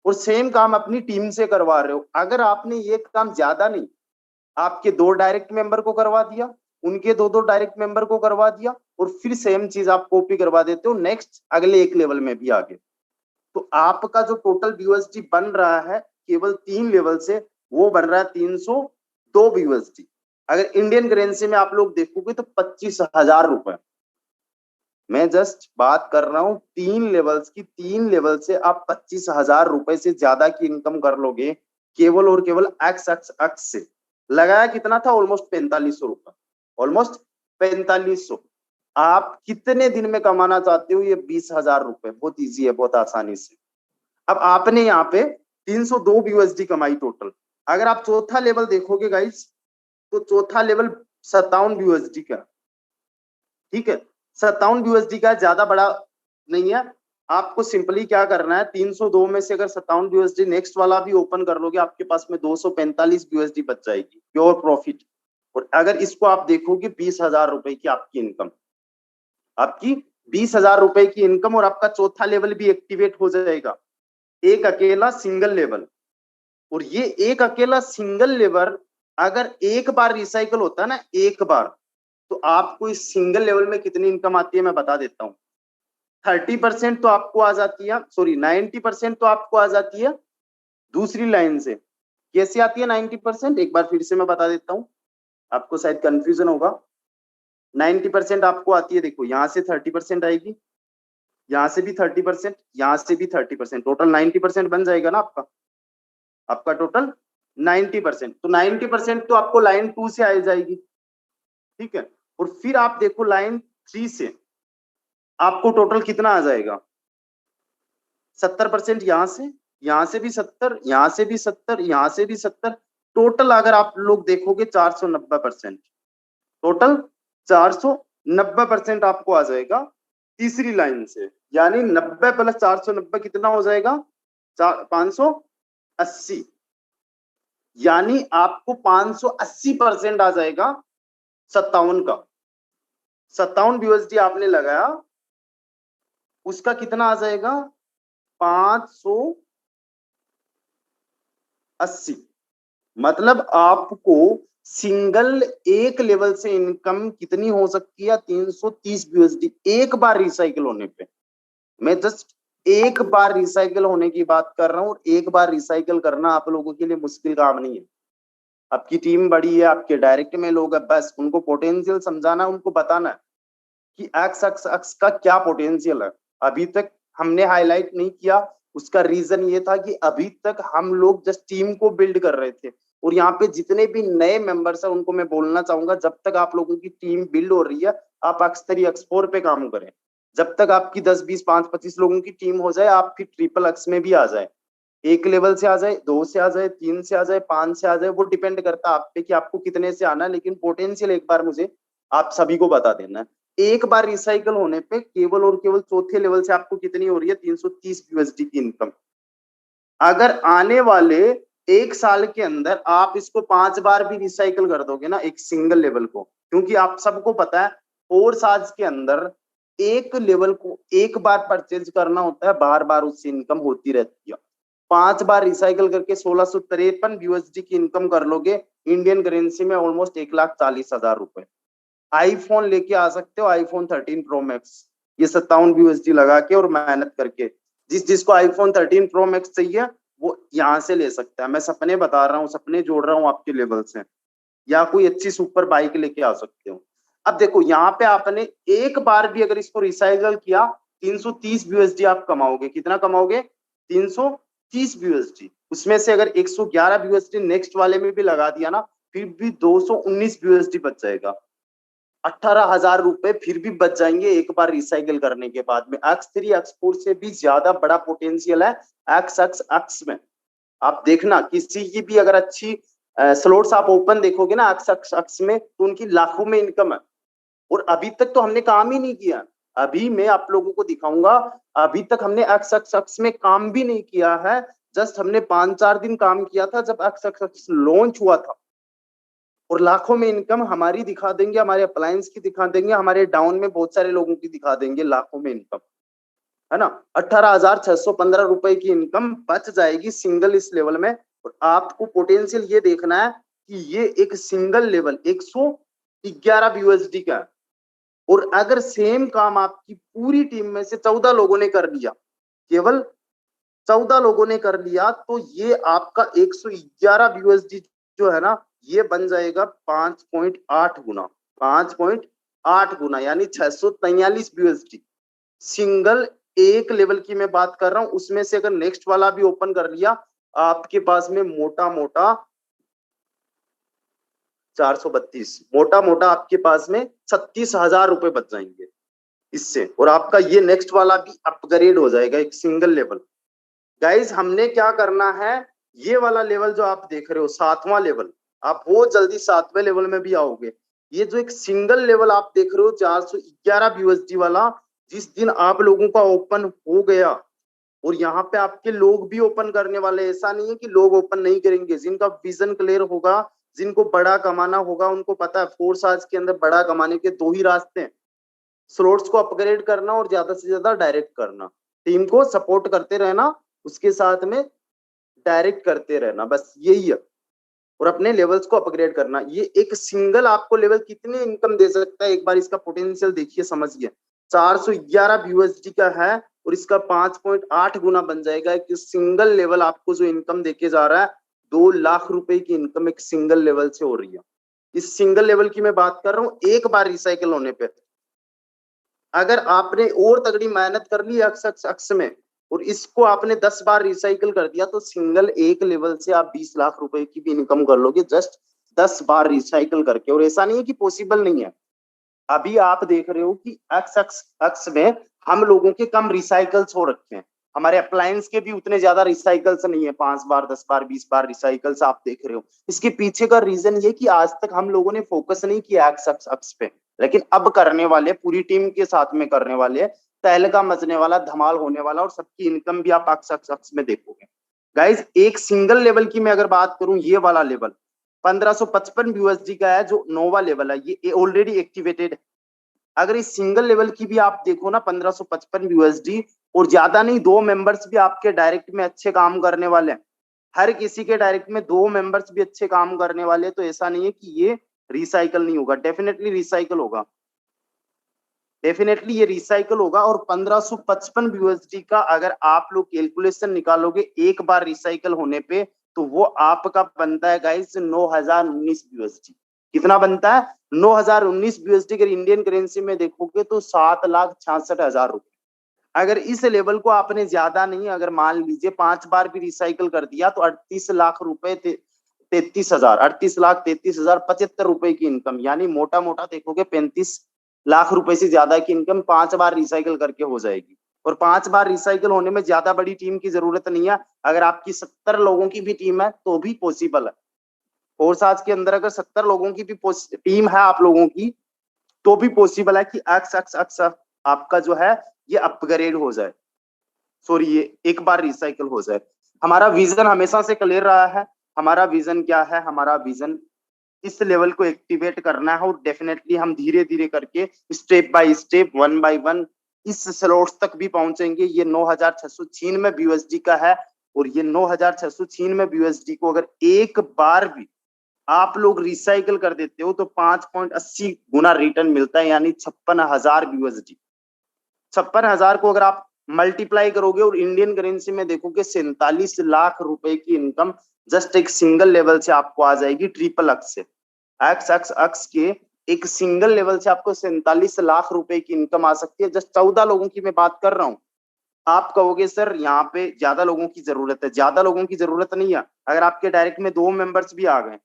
और सेम काम अपनी टीम से करवा रहे हो। अगर आपने ये काम ज्यादा नहीं, आपके 2 डायरेक्ट मेंबर को करवा दिया, उनके 2 डायरेक्ट मेंबर को करवा दिया, और फिर सेम चीज आप कॉपी करवा देते हो नेक्स्ट अगले एक लेवल में भी आगे, तो आपका जो टोटल यूएसडी बन रहा है केवल 3 लेवल से, वो बन रहा है 302 यूएसडी। अगर इंडियन करेंसी में आप लोग देखोगे तो 25,000 रुपए। मैं जस्ट बात कर रहा हूँ 3 लेवल्स की। 3 लेवल से आप 25,000 रुपए से ज्यादा की इनकम कर लोगे केवल और केवल एक्स एक्स एक्स से। लगाया कितना था? ऑलमोस्ट 4500 रुपए, ऑलमोस्ट 4500। आप कितने दिन में कमाना चाहते हो ये 20,000 रुपए? बहुत इजी है, बहुत आसानी से। अब आपने यहाँ पे 302 यूएसडी कमाई टोटल। अगर आप चौथा लेवल देखोगे गाइस, तो चौथा लेवल 57 यूएसडी का, ठीक है, 57 यूएसडी का, ज्यादा बड़ा नहीं है। आपको सिंपली क्या करना है, 302 में से अगर 57 यूएसडी नेक्स्ट वाला भी ओपन कर लोगे, आपके पास में 245 यूएसडी बच जाएगी प्योर प्रॉफिट। और अगर इसको आप देखोगे 20,000 रुपए की आपकी इनकम, आपकी 20,000 रुपए की इनकम, और आपका चौथा लेवल भी एक्टिवेट हो जाएगा। एक अकेला सिंगल लेवल, और ये एक अकेला सिंगल लेवल अगर एक बार रिसाइकल होता है ना, एक बार, तो आपको इस सिंगल लेवल में कितनी इनकम आती है मैं बता देता हूँ। 30% तो आपको आ जाती है, सॉरी 90% तो आपको आ जाती है दूसरी लाइन से। कैसे आती है 90%? एक बार फिर से मैं बता देता हूँ, आपको शायद कंफ्यूजन होगा। 90% आपको आती है, देखो यहाँ से 30% आएगी, यहाँ से भी 30%, यहाँ से भी 30%, टोटल 90% बन जाएगा ना आपका, आपका टोटल 90%। तो 90% तो आपको लाइन 2 से आ जाएगी, ठीक है। और फिर आप देखो लाइन 3 से आपको टोटल कितना आ जाएगा? 70% यहाँ से भी 70, यहाँ से भी 70, यहाँ से भी 70, टोटल अगर आप लोग देखोगे 490%, टोटल 490% आपको आ जाएगा तीसरी लाइन से। यानी 90 प्लस 490 कितना हो जाएगा? 580। यानी आपको 580% आ जाएगा 57 का। 57 यूएसडी आपने लगाया, उसका कितना आ जाएगा? 580। मतलब आपको सिंगल एक लेवल से इनकम कितनी हो सकती है? 330 यूएसडी एक बार रिसाइकिल होने पे। मैं जस्ट एक बार रिसाइकिल होने की बात कर रहा हूँ, और एक बार रिसाइकिल करना आप लोगों के लिए मुश्किल काम नहीं है। आपकी टीम बड़ी है, आपके डायरेक्ट में लोग है, बस उनको पोटेंशियल समझाना, उनको बताना है कि एक्स एक्स एक्स का क्या पोटेंशियल है। अभी तक हमने हाईलाइट नहीं किया, उसका रीजन ये था कि अभी तक हम लोग जस्ट टीम को बिल्ड कर रहे थे। और यहाँ पे जितने भी नए मेंबर्स हैं उनको मैं बोलना चाहूंगा, जब तक आप लोगों की टीम बिल्ड हो रही है, आप एक्स3 एक्स4 पे काम करें। जब तक आपकी 10 20 5 25 लोगों की टीम हो जाए, आप फिर ट्रिपल एक्स में भी आ जाए, एक लेवल से आ जाए, 2 से आ जाए, 3 से आ जाए, 5 से आ जाए, वो डिपेंड करता है आप पे कि आपको कितने से आना है। लेकिन पोटेंशियल एक बार मुझे आप सभी को बता देना है। एक बार रिसाइकल होने पे केवल और केवल चौथे लेवल से आपको कितनी हो रही है? 330 यूएसडी की इनकम। अगर आने वाले एक साल के अंदर आप इसको 5 बार भी रिसाइकल कर दोगे ना, एक सिंगल लेवल को, क्योंकि आप सबको पता है 4 साल के अंदर एक लेवल को एक बार परचेज करना होता है, बार बार उससे इनकम होती रहती है। 5 बार रिसाइकल करके 1653 यूएसडी की इनकम कर लोगे, इंडियन करेंसी में ऑलमोस्ट 1,40,000 रुपए। आईफोन लेके आ सकते हो, आईफोन 13 प्रो मैक्स, ये 57 यूएसडी लगा के और मेहनत करके। जिसको आईफोन 13 प्रो मैक्स चाहिए वो यहाँ से ले सकता है। मैं सपने बता रहा हूँ, सपने जोड़ रहा हूँ आपके लेवल से। या कोई अच्छी सुपर बाइक लेके आ सकते हो। अब देखो यहाँ पे आपने एक बार भी अगर इसको रिसाइकल किया, 330 यूएसडी आप कमाओगे। कितना कमाओगे? 330 यूएसडी। उसमें से अगर 111 यूएसडी नेक्स्ट वाले में भी लगा दिया ना, फिर भी 219 यूएसडी बच जाएगा। 18,000 रुपए फिर भी बच जाएंगे एक बार रिसाइकिल करने के बाद में। एक्स3 एक्स4 से भी ज्यादा बड़ा पोटेंशियल है एक्स एक्स एक्स में। आप देखना किसी की भी अगर अच्छी स्लॉट्स आप ओपन देखोगे ना एक्स एक्स एक्स में, तो उनकी लाखों में इनकम है। और अभी तक तो हमने काम ही नहीं किया। अभी मैं आप लोगों को दिखाऊंगा, अभी तक हमने एक्स एक्स एक्स में काम भी नहीं किया है। जस्ट हमने 5-4 दिन काम किया था जब एक्स एक्स एक्स लॉन्च हुआ था। और लाखों में इनकम हमारी दिखा देंगे, हमारे अप्लायंस की दिखा देंगे, हमारे डाउन में बहुत सारे लोगों की दिखा देंगे, लाखों में इनकम, है ना। 18,615 रुपए की इनकम बच जाएगी सिंगल इस लेवल में। और आपको पोटेंशियल ये देखना है कि ये एक सिंगल लेवल 111 यूएसडी का है। और अगर सेम काम आपकी पूरी टीम में से 14 लोगों ने कर लिया, केवल 14 लोगों ने कर लिया, तो ये आपका 111 यूएसडी जो है ना, ये बन जाएगा 5.8 गुना, 5.8 8 गुना यानी 643 यूएसडी। सिंगल एक लेवल की मैं बात कर रहा हूं, उसमें से अगर नेक्स्ट वाला भी ओपन कर लिया, आपके पास में मोटा मोटा 432, मोटा मोटा आपके पास में 36,000 रुपए बच जाएंगे इससे, और आपका ये नेक्स्ट वाला भी अपग्रेड हो जाएगा एक सिंगल लेवल। गाइज हमने क्या करना है, ये वाला लेवल जो आप देख रहे हो 7वां लेवल, आप बहुत जल्दी 7वें लेवल में भी आओगे। ये जो एक सिंगल लेवल आप देख रहे हो 411 यूएसडी वाला, जिस दिन आप लोगों का ओपन हो गया, और यहाँ पे आपके लोग भी ओपन करने वाले, ऐसा नहीं है कि लोग ओपन नहीं करेंगे। जिनका विजन क्लियर होगा, जिनको बड़ा कमाना होगा, उनको पता है फोर्स आज के अंदर बड़ा कमाने के दो ही रास्ते हैं, स्लॉट्स को अपग्रेड करना और ज्यादा से ज्यादा डायरेक्ट करना। टीम को सपोर्ट करते रहना, उसके साथ में डायरेक्ट करते रहना, बस यही है, और अपने लेवल्स को अपग्रेड करना। ये एक सिंगल आपको लेवल कितनी इनकम दे सकता है, एक बार इसका पोटेंशियल देखिए, समझिए। 411 यूएसडी का है और इसका 5.8 गुना बन जाएगा। एक सिंगल लेवल आपको जो इनकम देके जा रहा है, 2 लाख रुपए की इनकम एक सिंगल लेवल से हो रही है। इस सिंगल लेवल की मैं बात कर रहा हूँ, एक बार रिसाइकल होने पे अगर आपने और तगड़ी मेहनत कर ली अक्स में, और इसको आपने 10 बार रिसाइकल कर दिया, तो सिंगल एक लेवल से आप 20 लाख रुपए की भी इनकम कर लोगे, जस्ट 10 बार रिसाइकल करके। और ऐसा नहीं है कि पॉसिबल नहीं है, अभी आप देख रहे हो कि एक्स में हम लोगों के कम रिसाइकल्स हो रखे हैं, हमारे अप्लायंस के भी उतने ज्यादा रिसाइकल्स नहीं है, 5 बार 10 बार 20 बार रिसाइकल्स आप देख रहे हो। इसके पीछे का रीजन ये कि आज तक हम लोगों ने फोकस नहीं किया एक्स पे, लेकिन अब करने वाले, पूरी टीम के साथ में करने वाले, तहलका मचने वाला, धमाल होने वाला, और सबकी इनकम भी आप एक्स में देखोगे। गाइज एक सिंगल लेवल की मैं अगर बात करूं, ये वाला लेवल 1555 यूएसडी का है, जो नोवा लेवल है, ये ऑलरेडी एक्टिवेटेड है। अगर इस सिंगल लेवल की भी आप देखो ना, 1555 यूएसडी, और ज्यादा नहीं, 2 मेंबर्स भी आपके डायरेक्ट में अच्छे काम करने वाले हैं। हर किसी के डायरेक्ट में 2 मेंबर्स भी अच्छे काम करने वाले, तो ऐसा नहीं है कि ये रिसाइकल नहीं होगा, डेफिनेटली रिसाइकल होगा, डेफिनेटली ये रिसाइकल होगा। और 1555 यूएसडी का अगर आप लोग कैलकुलेशन निकालोगे एक बार रिसाइकल होने पे, तो वो आपका बनता है गाइस 9019 यूएसडी। कितना बनता है? 9019 यूएसडी। अगर इंडियन करेंसी में देखोगे तो 7,66,000 रुपए। अगर इस लेवल को आपने ज्यादा नहीं, अगर मान लीजिए 5 बार भी रिसाइकल कर दिया, तो 38 लाख रुपए, 33,000, 38,33,000, 75 रुपए की इनकम, यानी मोटा मोटा देखोगे 35 लाख रुपए से ज्यादा की इनकम 5 बार रिसाइकल करके हो जाएगी। और 5 बार रिसाइकल होने में ज्यादा बड़ी टीम की जरूरत नहीं है, अगर आपकी 70 लोगों की भी टीम है तो भी पॉसिबल है। और आज के अंदर अगर 70 लोगों की भी टीम है आप लोगों की, तो भी पॉसिबल है कि एक्स आपका जो है ये अपग्रेड हो जाए, सॉरी ये एक बार रिसाइकल हो जाए। हमारा विजन हमेशा से क्लियर रहा है। हमारा विजन क्या है? हमारा विजन इस लेवल को एक्टिवेट करना है, और डेफिनेटली हम धीरे धीरे करके, स्टेप बाय स्टेप, 1 बाय 1 इस स्लॉट्स तक भी पहुंचेंगे। ये 9,696 यूएसडी का है, और ये 9,696 यूएसडी को अगर एक बार भी आप लोग रिसाइकल कर देते हो, तो 5.80 गुना रिटर्न मिलता है, यानी 56,000 यूएसडी। 56,000 को अगर आप मल्टीप्लाई करोगे और इंडियन करेंसी में देखोगे, 47 लाख रुपए की इनकम जस्ट एक सिंगल लेवल से आपको आ जाएगी, ट्रिपल अक्स से। एक्स के एक सिंगल लेवल से आपको 47 लाख रुपए की इनकम आ सकती है। जस्ट 14 लोगों की मैं बात कर रहा हूँ। आप कहोगे सर यहाँ पे ज्यादा लोगों की जरूरत है, ज्यादा लोगों की जरूरत नहीं है। अगर आपके डायरेक्ट में 2 मेंबर्स भी आ गए,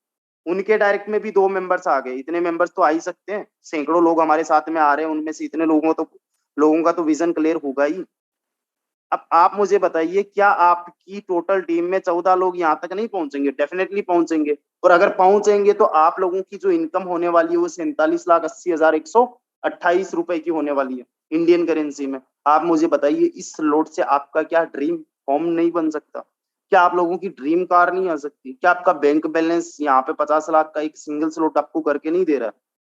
उनके डायरेक्ट में भी 2 मेंबर्स आ गए, इतने मेंबर्स तो आ ही सकते हैं। सैकड़ों लोग हमारे साथ में आ रहे हैं, उनमें से इतने लोगों का तो विजन क्लियर होगा ही। अब आप मुझे बताइए, क्या आपकी टोटल टीम में 14 लोग यहाँ तक नहीं पहुंचेंगे? डेफिनेटली पहुंचेंगे। और अगर पहुंचेंगे तो आप लोगों की जो इनकम होने वाली है वो 47,80,128 रुपए की होने वाली है इंडियन करेंसी में। आप मुझे बताइए, इस लोड से आपका क्या ड्रीम होम नहीं बन सकता? क्या आप लोगों की ड्रीम कार नहीं आ सकती? क्या आपका बैंक बैलेंस यहाँ पे 50 लाख का एक सिंगल स्लॉट आपको करके नहीं दे रहा?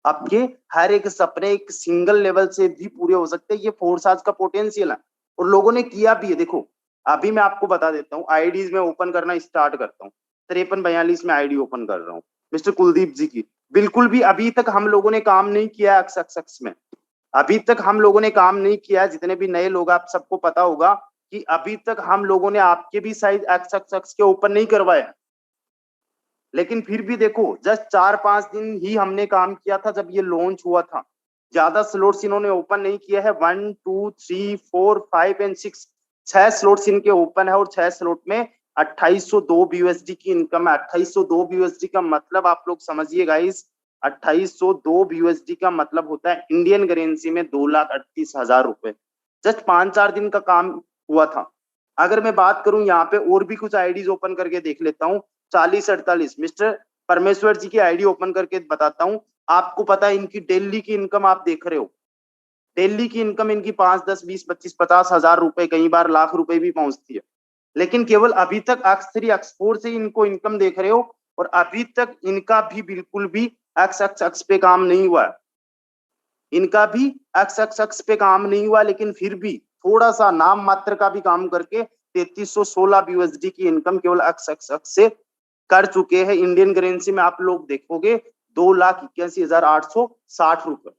आपके हर एक सपने एक सिंगल लेवल से भी पूरे हो सकते हैं। ये फोर्स आज का पोटेंशियल है, और लोगों ने किया भी है। देखो अभी मैं आपको बता देता हूँ, आईडीज में ओपन करना स्टार्ट करता हूँ। 5342 में आईडी ओपन कर रहा हूँ मिस्टर कुलदीप जी की। बिल्कुल भी अभी तक हम लोगों ने काम नहीं किया एक्स में, अभी तक हम लोगों ने काम नहीं किया। जितने भी नए लोग, आप सबको पता होगा कि अभी तक हम लोगों ने आपके भी साइज एक्स के ओपन नहीं करवाया। लेकिन फिर भी देखो, जस्ट 4-5 दिन ही हमने काम किया था जब ये लॉन्च हुआ था। ज्यादा स्लॉट्स इन्होंने ओपन नहीं किया है। 1 2 3 4 5 एंड 6, 6 स्लॉट्स इनके ओपन है और 6 स्लॉट में 2802 BUSD की इनकम है। 2802 BUSD का मतलब आप लोग समझिए गाइस, 2802 BUSD का मतलब होता है इंडियन करेंसी में 2,38,000 रुपए। जस्ट 5-4 दिन का काम हुआ था। अगर मैं बात करूं यहाँ पे और भी कुछ आईडीज ओपन करके देख लेता हूँ। 4048 मिस्टर परमेश्वर जी की आईडी ओपन करके बताता हूँ। आपको पता है इनकी डेली की इनकम आप देख रहे हो, डेली की इनकम इनकी 5, 10, 20, 25, 50,000 रुपए, कई बार लाख रुपए भी पहुंचती है। लेकिन केवल अभी तक X3 X4 से इनको इनकम देख रहे हो और अभी तक इनका भी बिल्कुल भी X पे काम नहीं हुआ है। इनका भी X पे काम नहीं हुआ, लेकिन फिर भी थोड़ा सा नाम मात्र का भी काम करके 3316 BUSD की इनकम केवल X से कर चुके हैं। इंडियन करेंसी में आप लोग देखोगे 2,81,860 रुपए।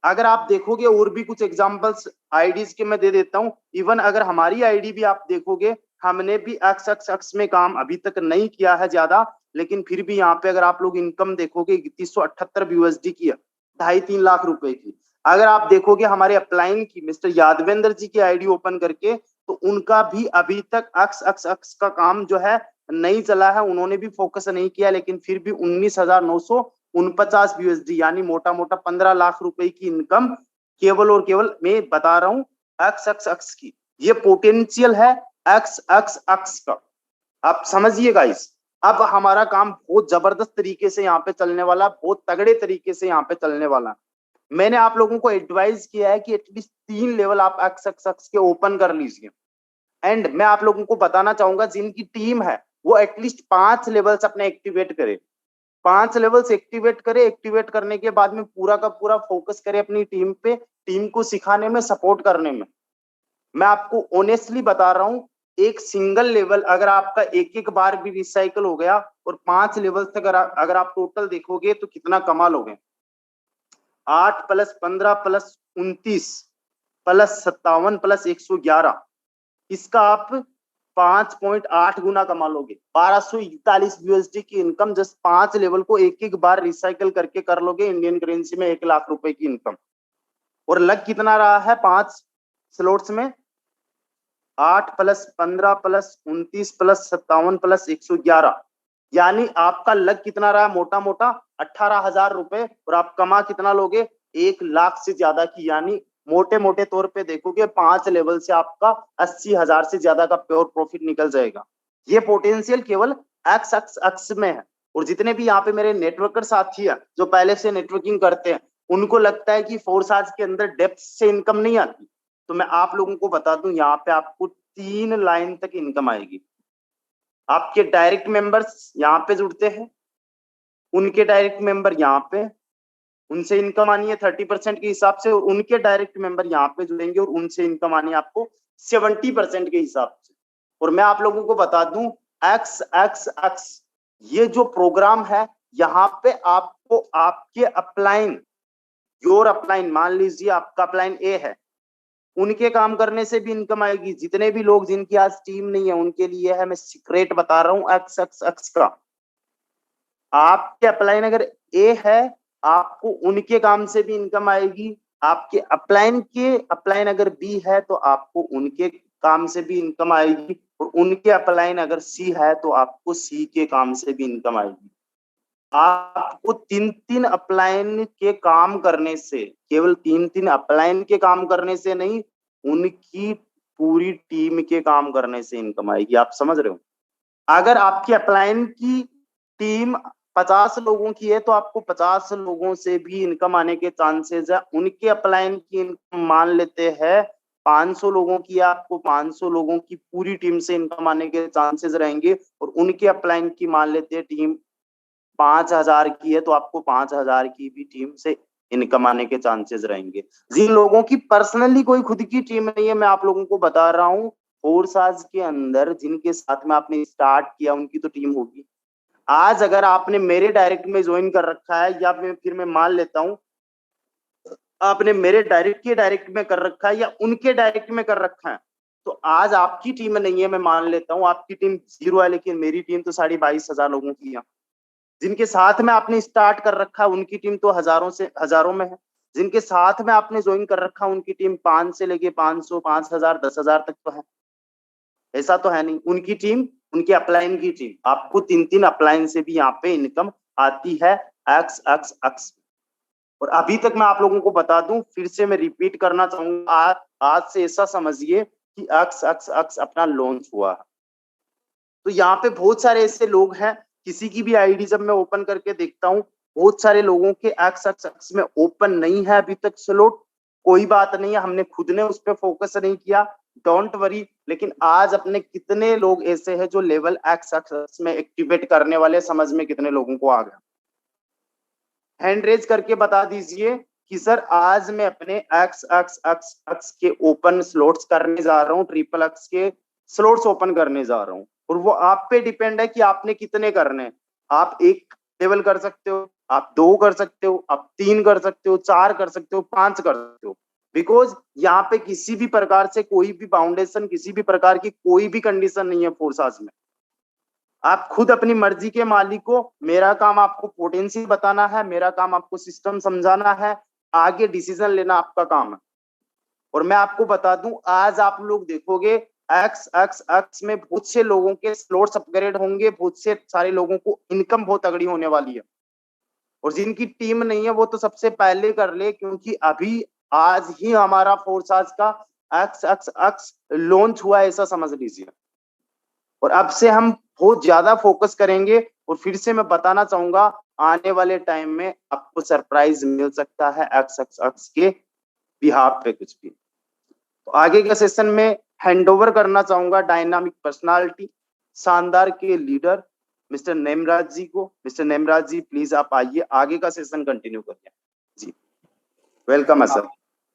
अगर आप देखोगे और भी कुछ एग्जांपल्स आईडीज के मैं दे देता हूं। इवन अगर हमारी आईडी भी आप देखोगे, हमने भी X में काम अभी तक नहीं किया है ज्यादा, लेकिन फिर भी यहाँ पे अगर आप लोग इनकम देखोगे 3178 BUSD की है, 2.5-3 लाख रुपए की। अगर आप देखोगे हमारे अपलाइन की मिस्टर यादवेंद्र जी की आईडी ओपन करके, तो उनका भी अभी तक X का काम जो है नहीं चला है, उन्होंने भी फोकस नहीं किया, लेकिन फिर भी 19,949 BUSD यानी मोटा मोटा 15 लाख रुपए की इनकम केवल और केवल मैं बता रहा हूं X की। ये पोटेंशियल है X का, आप समझिएगा इस। अब हमारा काम बहुत जबरदस्त तरीके से यहाँ पे चलने वाला, बहुत तगड़े तरीके से यहाँ पे चलने वाला। मैंने आप लोगों को एडवाइस किया है कि एटलीस्ट 3 लेवल आप X के ओपन कर लीजिए। एंड मैं आप लोगों को बताना चाहूंगा जिनकी टीम है वो एटलीस्ट 5 लेवल्स अपने एक्टिवेट करे, 5 लेवल्स एक्टिवेट करे। एक्टिवेट करने के बाद में पूरा का पूरा फोकस करे अपनी टीम पे, टीम को सिखाने में, सपोर्ट करने में। मैं आपको ऑनेस्टली बता रहा हूं, एक सिंगल लेवल अगर आपका एक एक बार भी रिसाइकल हो गया और 5 लेवल तक अगर आप टोटल देखोगे तो कितना कमाल हो गए। 8 + 15 + 29 + 57 + 111, इसका आप 5.8 गुना कमा लोगे। 1241 BUSD की इनकम जस्ट 5 लेवल को एक एक बार रिसाइकल करके कर लोगे। इंडियन करेंसी में 1 लाख रुपए की इनकम। और लग कितना रहा है 5 स्लॉट्स में? 8 + 15 + 29 + 57 + 111, यानी आपका लग कितना रहा? मोटा मोटा 18,000 रुपए। और आप कमा कितना लोगे? 1 लाख से ज्यादा की। यानी मोटे मोटे तौर पे देखोगे 5 लेवल से आपका 80,000 से ज्यादा का प्योर प्रॉफिट निकल जाएगा। ये पोटेंशियल केवल X में है। और जितने भी यहाँ पे मेरे नेटवर्कर साथी है जो पहले से नेटवर्किंग करते हैं, उनको लगता है कि फोर्साज के अंदर डेप्थ से इनकम नहीं आती, तो मैं आप लोगों को बता दूं यहाँ पे आपको 3 लाइन तक इनकम आएगी। आपके डायरेक्ट मेंबर्स यहाँ पे जुड़ते हैं, उनके डायरेक्ट मेंबर यहाँ पे, उनसे इनकम आनी है 30% के हिसाब से, और उनके डायरेक्ट मेंबर यहाँ पे जुड़ेंगे और उनसे इनकम आनी है आपको 70% के हिसाब से। और मैं आप लोगों को बता दूं X ये जो प्रोग्राम है, यहाँ पे आपको आपके अपलाइन, योर अपलाइन, मान लीजिए आपका अपलाइन ए है, उनके काम करने से भी इनकम आएगी। जितने भी लोग जिनकी आज टीम नहीं है उनके लिए है, मैं सीक्रेट बता रहा हूँ X का। आपके अपलाइन अगर ए है, आपको उनके काम से भी इनकम आएगी। आपके अपलाइन अगर बी है तो आपको उनके काम से भी इनकम आएगी। और उनके अपलाइन अगर सी है तो आपको सी के काम से भी इनकम आएगी। आपको 3-3 अपलाइन के काम करने से, केवल 3-3 अपलाइन के काम करने से नहीं, उनकी पूरी टीम के काम करने से इनकम आएगी। आप समझ रहे हो? अगर आपकी अपलाइन की टीम 50 लोगों की है तो आपको 50 लोगों से भी इनकम आने के चांसेस है। उनके अपलाइन की इनकम मान लेते हैं 500 लोगों की, आपको 500 लोगों की पूरी टीम से इनकम आने के चांसेस रहेंगे। और उनके अपलाइन की मान लेते हैं टीम 5,000 की है तो आपको 5,000 की भी टीम से इनकम आने के चांसेस रहेंगे। जिन लोगों की पर्सनली कोई खुद की टीम नहीं है, मैं आप लोगों को बता रहा हूँ, फोर्साज के अंदर जिनके साथ में आपने स्टार्ट किया उनकी तो टीम होगी। आज अगर आपने मेरे डायरेक्ट में ज्वाइन कर रखा है, या फिर मैं मान लेता हूं आपने मेरे डायरेक्ट में कर रखा है या उनके डायरेक्ट में कर रखा है, तो आज आपकी टीम नहीं है, मैं मान लेता हूं आपकी टीम 0 है, लेकिन मेरी टीम तो 22,500 लोगों की है। जिनके साथ में आपने स्टार्ट कर रखा है उनकी टीम तो हजारों में है। जिनके साथ में आपने ज्वाइन कर रखा उनकी टीम 5 से लेके 500, 5000, 10,000 तक तो है, ऐसा तो है नहीं। उनकी टीम, उनके अपलाइन की टीम, आपको 3-3 अपलाइन से भी यहाँ पे इनकम आती है एक्स एक्स एक्स। और अभी तक मैं आप लोगों को बता दूं, फिर से मैं रिपीट करना चाहूंगा, आज से ऐसा समझिए कि एक्स एक्स एक्स अपना लॉन्च हुआ है। तो यहाँ पे बहुत सारे ऐसे लोग हैं, किसी की भी आईडी जब मैं ओपन करके देखता हूँ, बहुत सारे लोगों के एक्स एक्स एक्स में ओपन नहीं है अभी तक स्लॉट। कोई बात नहीं है, हमने खुद ने उस पर फोकस नहीं किया, डोंट वरी। लेकिन आज अपने कितने लोग ऐसे हैं जो लेवल एक्स एक्स में एक्टिवेट करने वाले, समझ में कितने लोगों को आ गया? हैंड रेज करके बता दीजिए कि सर आज मैं अपने एक्स एक्स एक्स एक्स के ओपन स्लॉट्स करने जा रहा हूँ, ट्रिपल एक्स के स्लॉट्स ओपन करने जा रहा हूँ। और वो आप पे डिपेंड है कि आपने कितने करने हैं। आप 1 लेवल कर सकते हो, आप 2 कर सकते हो, आप 3 कर सकते हो, 4 कर सकते हो, 5 कर सकते हो। बिकॉज यहाँ पे किसी भी प्रकार से कोई भी बाउंडेशन, किसी भी प्रकार की कोई भी कंडीशन नहीं है फोर्साज में। आप खुद अपनी मर्जी के मालिक हो। मेरा काम आपको पोटेंशियल बताना है, मेरा काम आपको सिस्टम समझाना है, आगे डिसीजन लेना आपका काम है। और मैं आपको बता दूं, आज आप लोग देखोगे एक्स एक्स एक्स में बहुत से लोगों के स्लॉट्स अपग्रेड होंगे, बहुत से सारे लोगों को इनकम बहुत तगड़ी होने वाली है। और जिनकी टीम नहीं है वो तो सबसे पहले कर ले, क्योंकि अभी आज ही हमारा फोर्साज का एक्स एक्स एक्स लॉन्च हुआ है, ऐसा समझ लीजिए। और अब से हम बहुत ज्यादा फोकस करेंगे। और फिर से मैं बताना चाहूंगा, आने वाले टाइम में आपको सरप्राइज मिल सकता है एक्स एक्स एक्स के बिहाफ पे कुछ भी। तो आगे के सेशन में हैंडओवर करना चाहूंगा डायनामिक पर्सनालिटी, शानदार के लीडर मिस्टर नेमराज जी को। मिस्टर नेमराज जी प्लीज आप आइए, आगे का सेशन कंटिन्यू करिए जी। वेलकम है sir.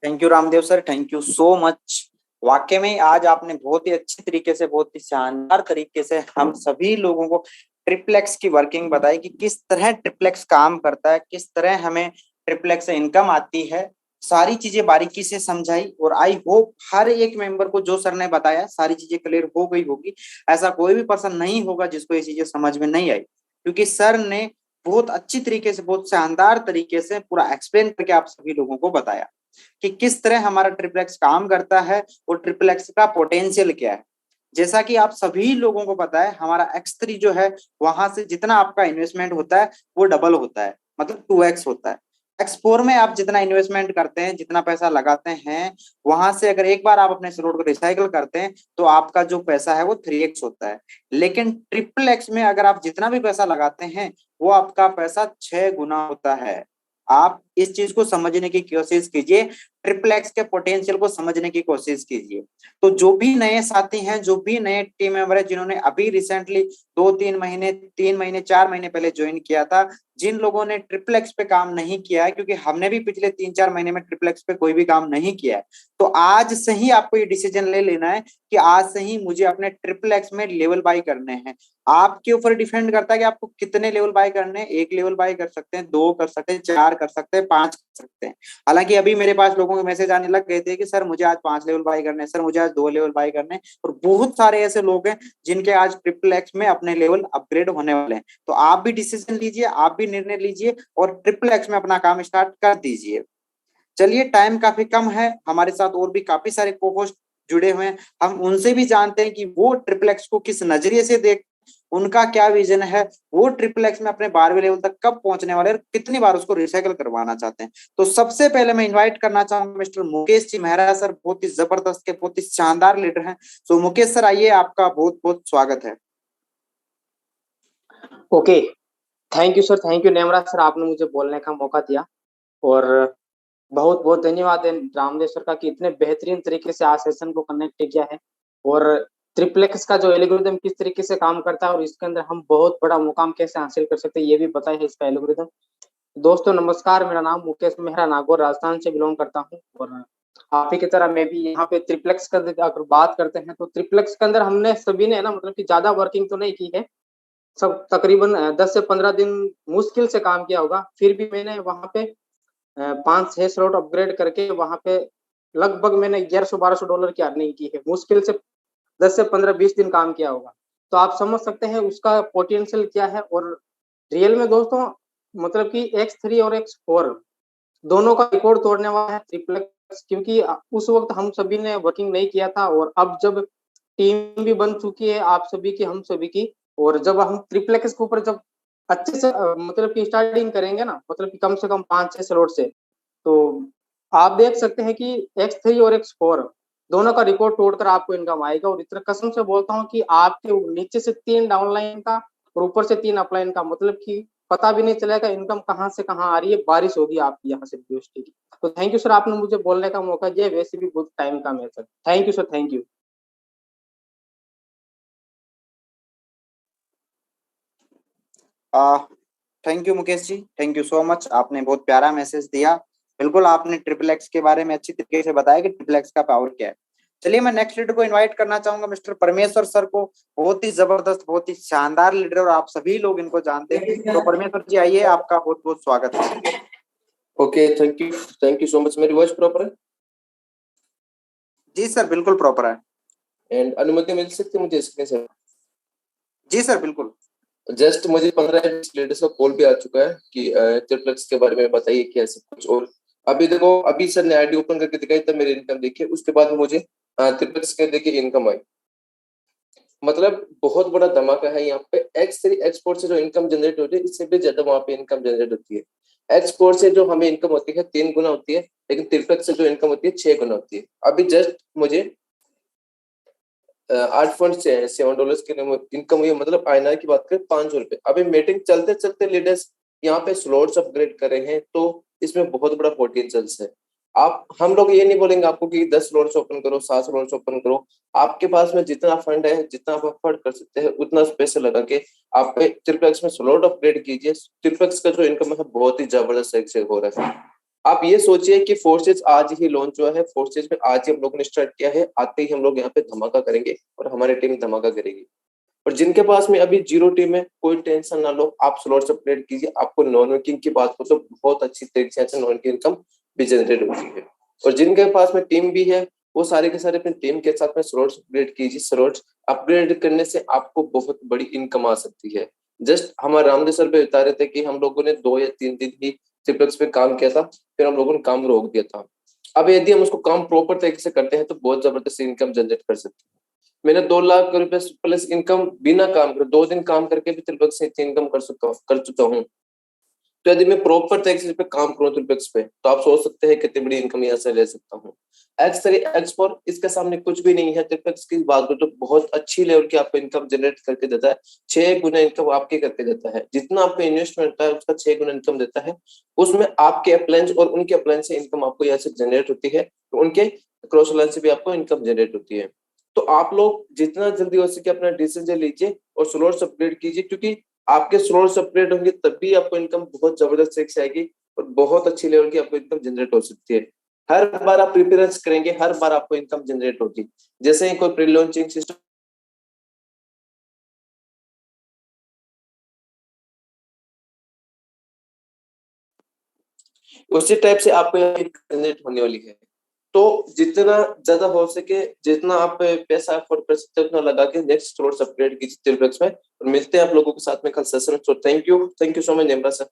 Thank you Ramdev sir, thank you so much. वाकई में आज आपने बहुत ही अच्छी तरीके से, बहुत ही शानदार तरीके से हम सभी लोगों को ट्रिप्लेक्स की वर्किंग बताई कि किस तरह ट्रिप्लेक्स काम करता है, किस तरह हमें ट्रिप्लेक्स से इनकम आती है, सारी चीजें बारीकी से समझाई। और आई होप हर एक मेंबर को जो सर ने बताया सारी चीजें क्लियर हो गई होगी। ऐसा कोई भी पर्सन नहीं होगा जिसको ये चीजें समझ में नहीं आई, क्योंकि सर ने बहुत अच्छी तरीके से, बहुत शानदार तरीके से पूरा एक्सप्लेन करके आप सभी लोगों को बताया कि किस तरह हमारा ट्रिप्लेक्स काम करता है और ट्रिप्लेक्स का पोटेंशियल क्या है। जैसा कि आप सभी लोगों को पता है, हमारा X3 जो है वहां से जितना आपका इन्वेस्टमेंट होता है वो डबल होता है, मतलब 2x होता है। X4 में आप जितना इन्वेस्टमेंट करते हैं, जितना पैसा लगाते हैं, वहां से अगर एक बार आप अपने स्लॉट को रिसाइकल करते हैं तो आपका जो पैसा है वो 3x होता है। लेकिन ट्रिपल एक्स में अगर आप जितना भी पैसा लगाते हैं वो आपका पैसा 6 गुना होता है। आप इस चीज को समझने की कोशिश कीजिए, ट्रिपल एक्स के पोटेंशियल को समझने की कोशिश कीजिए। तो जो भी नए साथी हैं, जो भी नए टीम मेंबर है, जिन्होंने अभी रिसेंटली 2-3 महीने, 3 महीने, 4 महीने पहले ज्वाइन किया था, जिन लोगों ने ट्रिपल एक्स पे काम नहीं किया है, क्योंकि हमने भी पिछले 3-4 महीने में ट्रिपल एक्स पे कोई भी काम नहीं किया है, तो आज से ही आपको ये डिसीजन ले लेना है कि आज से ही मुझे अपने ट्रिपल एक्स में लेवल बाय करने हैं। आपके ऊपर डिपेंड करता है कि आपको कितने लेवल बाय करने हैं। 1 लेवल बाय कर सकते हैं, 2 कर सकते हैं, 4 कर सकते हैं, 5 कर सकते हैं। हालांकि अभी मेरे पास लोगों के मैसेज आने लग गए थे कि सर मुझे आज 5 लेवल बाय करने हैं, सर मुझे आज 2 लेवल बाय करने हैं। और बहुत सारे ऐसे लोग हैं जिनके आज ट्रिपल एक्स में अपने लेवल अपग्रेड होने वाले हैं। तो आप भी डिसीजन लीजिए, आप भी निर्णय लीजिए और ट्रिपल एक्स में अपना काम स्टार्ट कर दीजिए। चलिए, टाइम काफी कम है, हमारे साथ और भी काफी सारे को-होस्ट जुड़े हुए हैं, हम उनसे भी जानते हैं कि वो ट्रिपल एक्स को किस नजरिए से देख, उनका क्या विजन है, वो ट्रिपल एक्स में अपने 12वें लेवल तक कब पहुंचने वाले और कितनी बार उसको रिसाइकल करवाना चाहते हैं। तो सबसे पहले मैं इनवाइट करना चाहूंगा मिस्टर मुकेश जी मेहरा सर, बहुत ही जबरदस्त के बहुत ही शानदार लीडर हैं। तो मुकेश सर आइए, आपका बहुत बहुत स्वागत है। Okay, thank you sir, thank you Nemraj sir, आपने मुझे बोलने का मौका दिया। और बहुत बहुत धन्यवाद है रामदेव सर का कि इतने बेहतरीन तरीके से आज सेशन को कनेक्ट किया है। और ट्रिप्लेक्स का जो एल्गोरिदम किस तरीके से काम करता है और इसके अंदर हम बहुत बड़ा मुकाम कैसे हासिल कर सकते हैं ये भी बताया है इसका एल्गोरिदम। दोस्तों नमस्कार, मेरा नाम मुकेश मेहरा, नागौर राजस्थान से बिलोंग करता हूँ। और आप ही की तरह मैं भी यहाँ पे ट्रिप्लेक्स का अगर बात करते हैं तो ट्रिप्लेक्स के अंदर हमने सभी ने ना मतलब कि ज्यादा वर्किंग तो नहीं की है, सब तकरीबन 10 से 15 दिन मुश्किल से काम किया होगा। फिर भी मैंने वहां पे 5-6 स्लॉट अपग्रेड करके वहां पे लगभग मैंने $1100-1200 की अर्निंग की है। मुश्किल से 10 से 15-20 दिन काम किया होगा। तो आप समझ सकते हैं उसका पोटेंशियल क्या है। और रियल में दोस्तों मतलब कि X3 और X4 दोनों का रिकॉर्ड तोड़ने वाला है ट्रिप्लेक्स, क्योंकि उस वक्त हम सभी ने वर्किंग नहीं किया था, और अब जब टीम भी बन चुकी है आप सभी की, हम सभी की, और जब हम ट्रिप्लेक्स के ऊपर जब अच्छे से मतलब कि स्टार्टिंग करेंगे ना, मतलब कि कम से कम 5-6 स्लॉट से, तो आप देख सकते हैं कि X3 और X4 दोनों का रिकॉर्ड तोड़कर आपको इनकम आएगा। और इतना कसम से बोलता हूँ कि आपके नीचे से 3 डाउनलाइन का और ऊपर से 3 अपलाइन का, मतलब कि पता भी नहीं चलेगा इनकम कहाँ से कहाँ आ रही है, बारिश होगी आपकी यहाँ से यूएसटी की। तो थैंक यू सर, आपने मुझे बोलने का मौका दिया, वैसे भी बहुत टाइम का है sir. Thank you sir, thank you. Thank you Mukesh ji, thank you so much, आपने बहुत प्यारा मैसेज दिया। बिल्कुल आपने ट्रिपल एक्स के बारे में अच्छी तरीके से बताया कि ट्रिपल एक्स का पावर क्या है। चलिए मैं नेक्स्ट लीडर को इनवाइट करना चाहूंगा, मिस्टर परमेश्वर सर को। बहुत ही जबरदस्त, बहुत ही शानदार लीडर, और आप सभी लोग इनको जानते हैं। तो परमेश्वर जी आइए, आपका बहुत बहुत स्वागत है। Okay, thank you so much. मेरी वॉइस प्रॉपर है? जी सर, बिल्कुल प्रॉपर है। एंड अनुमति मिल सकती है मुझे इसके सर? जी सर, बिल्कुल। जस्ट मुझे 15 लेडीज का कॉल भी आ चुका है कि ट्रिप्लेक्स के बारे में बताइए क्या सब कुछ। और अभी देखो, अभी सर ने आईडी ओपन करके दिखाई तब मेरी इनकम देखिए, उसके बाद मुझे ट्रिप्लेक्स के देखिए इनकम आई। मतलब बहुत बड़ा धमाका है यहाँ पे। X3 एक्सपोर्ट से जो इनकम जनरेट होती है, इससे भी ज्यादा वहां पे इनकम जनरेट होती है। एक्सपोर्ट से जो हमें इनकम होती है 3 गुना होती है, लेकिन ट्रिप्लेक्स से जो इनकम होती है 6 गुना होती है। अभी जस्ट मुझे $8.7 की इनकम हुई, मतलब आईएनआर की बात करें 500 रुपए। अभी मीटिंग चलते चलते लीडर्स यहाँ पे स्लॉट्स अपग्रेड कर रहे हैं, तो इसमें बहुत बड़ा पोटेंशियल है। हम लोग ये नहीं बोलेंगे आपको कि 10 स्लॉट्स ओपन करो, 7 स्लॉट्स ओपन करो। आपके पास में जितना फंड है, जितना आप अफोर्ड कर सकते हैं, उतना पैसे लगा के आप ट्रिप्लेक्स में स्लॉट अपग्रेड कीजिए। ट्रिप्लेक्स का जो इनकम है बहुत ही जबरदस्त से हो रहा है। आप ये सोचिए कि फोर्सेज आज ही लॉन्च हुआ है, फोर्सेज में आज ही हम लोगों ने स्टार्ट किया है, आते ही हम लोग यहाँ पे धमाका करेंगे और हमारी टीम धमाका करेगी। और जिनके पास में अभी 0 टीम है, कोई टेंशन ना लो, आप स्लॉट्स अपग्रेड कीजिए। आपको नॉन वर्किंग की बात हो तो बहुत अच्छी तरीके से नॉन वर्किंग इनकम भी जनरेट होती है। और जिनके पास में टीम भी है, वो सारे के सारे अपनी टीम के साथ में स्लॉट्स अपग्रेड कीजिए। स्लॉट्स अपग्रेड करने से आपको बहुत बड़ी इनकम आ सकती है। जस्ट हमारे रामदेव सर पे बता रहे थे कि हम लोगों ने 2 या 3 दिन ही ट्रिप्लेक्स पे काम किया था, फिर हम लोगों ने काम रोक दिया था। अब यदि हम उसको काम प्रॉपर तरीके से करते हैं तो बहुत जबरदस्त इनकम जनरेट कर सकते हैं। मैंने 2 लाख रुपए प्लस इनकम बिना काम करे 2 दिन काम करके भी ट्रिप्लेक्स से इनकम कर चुका हूँ। तो यदि मैं प्रॉपर तरीके से काम करूँ ट्रिप्लेक्स पे, तो आप सोच सकते हैं कितनी बड़ी इनकम यहाँ से ले सकता हूँ। X3 X4 इसके सामने कुछ भी नहीं है। ट्रिप्लेक्स की बात करो तो बहुत अच्छी लेवल की आपको इनकम जनरेट करके देता है। 6 गुना इनकम आपके करके देता है। जितना आपको इन्वेस्टमेंट होता है उसका 6 गुना इनकम देता है। उसमें आपके अप्लायंस और उनके अप्लायंस से इनकम आपको यहाँ से जनरेट होती है, तो उनके क्रॉस अलायंस से भी आपको इनकम जनरेट होती है। तो आप लोग जितना जल्दी हो सके अपना डिसीजन लीजिए और स्लॉट्स अपग्रेड कीजिए, क्योंकि आपके स्लॉट्स अपग्रेड होंगे तभी आपको इनकम बहुत जबरदस्त से आएगी और बहुत अच्छी लेवल की आपको इनकम जनरेट हो सकती है। हर बार आप प्रिफरेंस करेंगे, हर बार आपको इनकम जनरेट होगी। जैसे ही कोई प्री लॉन्चिंग सिस्टम उसी टाइप से आपको इनकम जनरेट होने वाली है। तो जितना ज्यादा हो सके, जितना आप पैसा अफोर्ड कर सकते हैं, उतना लगा के नेक्स्ट स्लॉट्स अपग्रेड कीजिए ट्रिप्लेक्स में। और मिलते हैं आप लोगों के साथ में कल सेशन में। तो thank you so much Nemra sir.